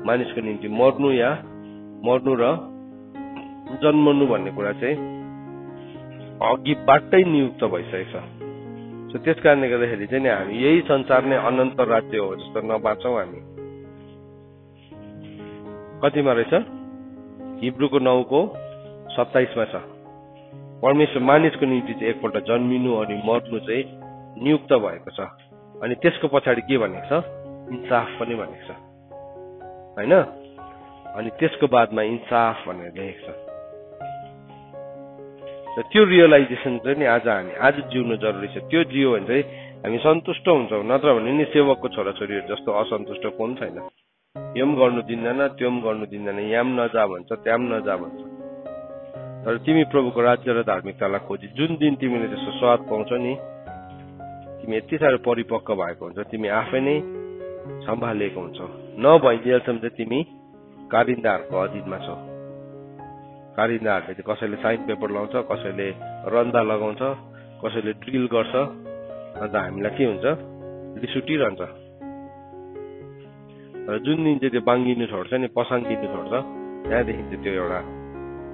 मानिसको निम्ति मर्नु र जन्मनु भन्ने कुरा चाहिँ अघिबाटै नियुक्त भइसकेको छ। सो त्यस कारणले गर्दाखेरि चाहिँ नि हामी यही संसार नै अनन्त राज्य हो जस्तो नबाँचौँ हामी। कतिमा रहेछ? हिब्रूको 9:27 छ। परमेश्वर मानिसको निम्ति चाहिँ एकपल्ट जन्मिनु अनि मर्नु चाहिँ नियुक्त भएको छ। अनि त्यसको पछाडि के भनेको छ? इन्साफ पनि भनेको छ, होइन? अनि त्यसको बादमा इन्साफ भनेर लेखेको छ। त्यो रियलाइजेसन चाहिँ नि आज जिउनु जरुरी छ। त्यो जियो भने चाहिँ हामी सन्तुष्ट हुन्छौँ। नत्र भने नि सेवकको छोराछोरीहरू जस्तो असन्तुष्ट कोही छैन। यो पनि गर्नु दिँदैन, त्यो पनि गर्नु दिँदैन, यहाँ पनि नजा भन्छ, त्यहाँ पनि नजा भन्छ। तर तिमी प्रभुको राज्य र धार्मिकतालाई खोजी, जुन दिन तिमीले त्यस्तो स्वाद पाउँछौ नि, तिमी यति साह्रो परिपक्व भएको हुन्छ, तिमी आफै नै सम्हालिएको हुन्छौ। नभइदिएसम्म चाहिँ तिमी कारिन्दाहरूको अधीनमा छौ। कारिन्दाहरूले चाहिँ कसैले साइन पेपर लाउँछ, कसैले रन्दा लगाउँछ, कसैले ड्रिल गर्छ। अन्त हामीलाई के हुन्छ? रिस उठिरहन्छ। र जुन दिन चाहिँ त्यो बाङ्गिनु छोड्छ नि, पसाङ्गिनु छोड्छ, त्यहाँदेखि चाहिँ त्यो एउटा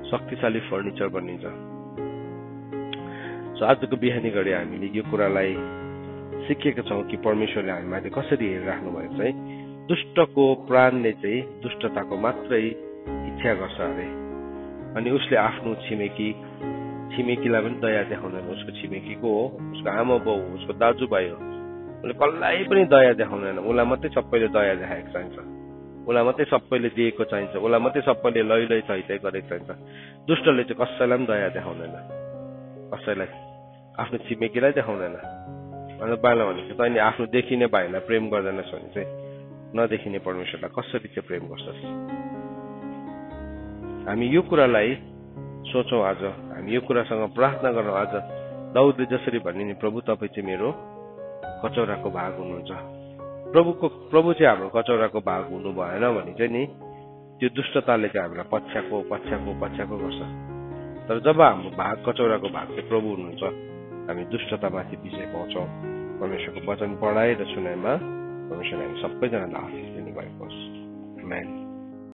शक्तिशाली फर्निचर बनिन्छ। सो आजको बिहानी घडी हामीले यो कुरालाई सिकेका छौँ कि परमेश्वरले हामीमाथि कसरी हेरिराख्नु भएको चाहिँ दुष्टको प्राणले चाहिँ दुष्टताको मात्रै इच्छा गर्छ अरे। अनि उसले आफ्नो छिमेकीलाई पनि दया देखाउँदैन। उसको छिमेकीको हो, उसको आमा बाउ, उसको दाजुभाइ हो, उसले कसलाई पनि दया देखाउँदैन। उसलाई मात्रै सबैले दया देखाएको चाहिन्छ, उसलाई मात्रै सबैले दिएको चाहिन्छ, उसलाई मात्रै सबैले लै थै गरेको चाहिन्छ। दुष्टले चाहिँ कसैलाई पनि दया देखाउँदैन, कसैलाई, आफ्नो छिमेकीलाई देखाउँदैन। अन्त बाइबलमा भनेको तैँले आफ्नो देखिने भाइलाई प्रेम गर्दैनस् भने चाहिँ नदेखिने परमेश्वरलाई कसरी चाहिँ प्रेम गर्छस्? हामी यो कुरालाई सोचौँ आज, हामी यो कुरासँग प्रार्थना गरौँ आज। दाउदले जसरी भन्ने नि, प्रभु तपाईँ चाहिँ मेरो कचौराको भाग हुनुहुन्छ। प्रभु चाहिँ हाम्रो कचौराको भाग हुनु भएन भने चाहिँ नि त्यो दुष्टताले चाहिँ हामीलाई पछ्याएको गर्छ। तर जब हाम्रो कचौराको भाग चाहिँ प्रभु हुनुहुन्छ, हामी दुष्टतामाथि विजय पाउँछौँ। परमेश्वरको वचन पढाइ र सुनाइमा परमेश्वरले हामी सबैजनालाई आशिष दिनुभएको होस्। आमेन।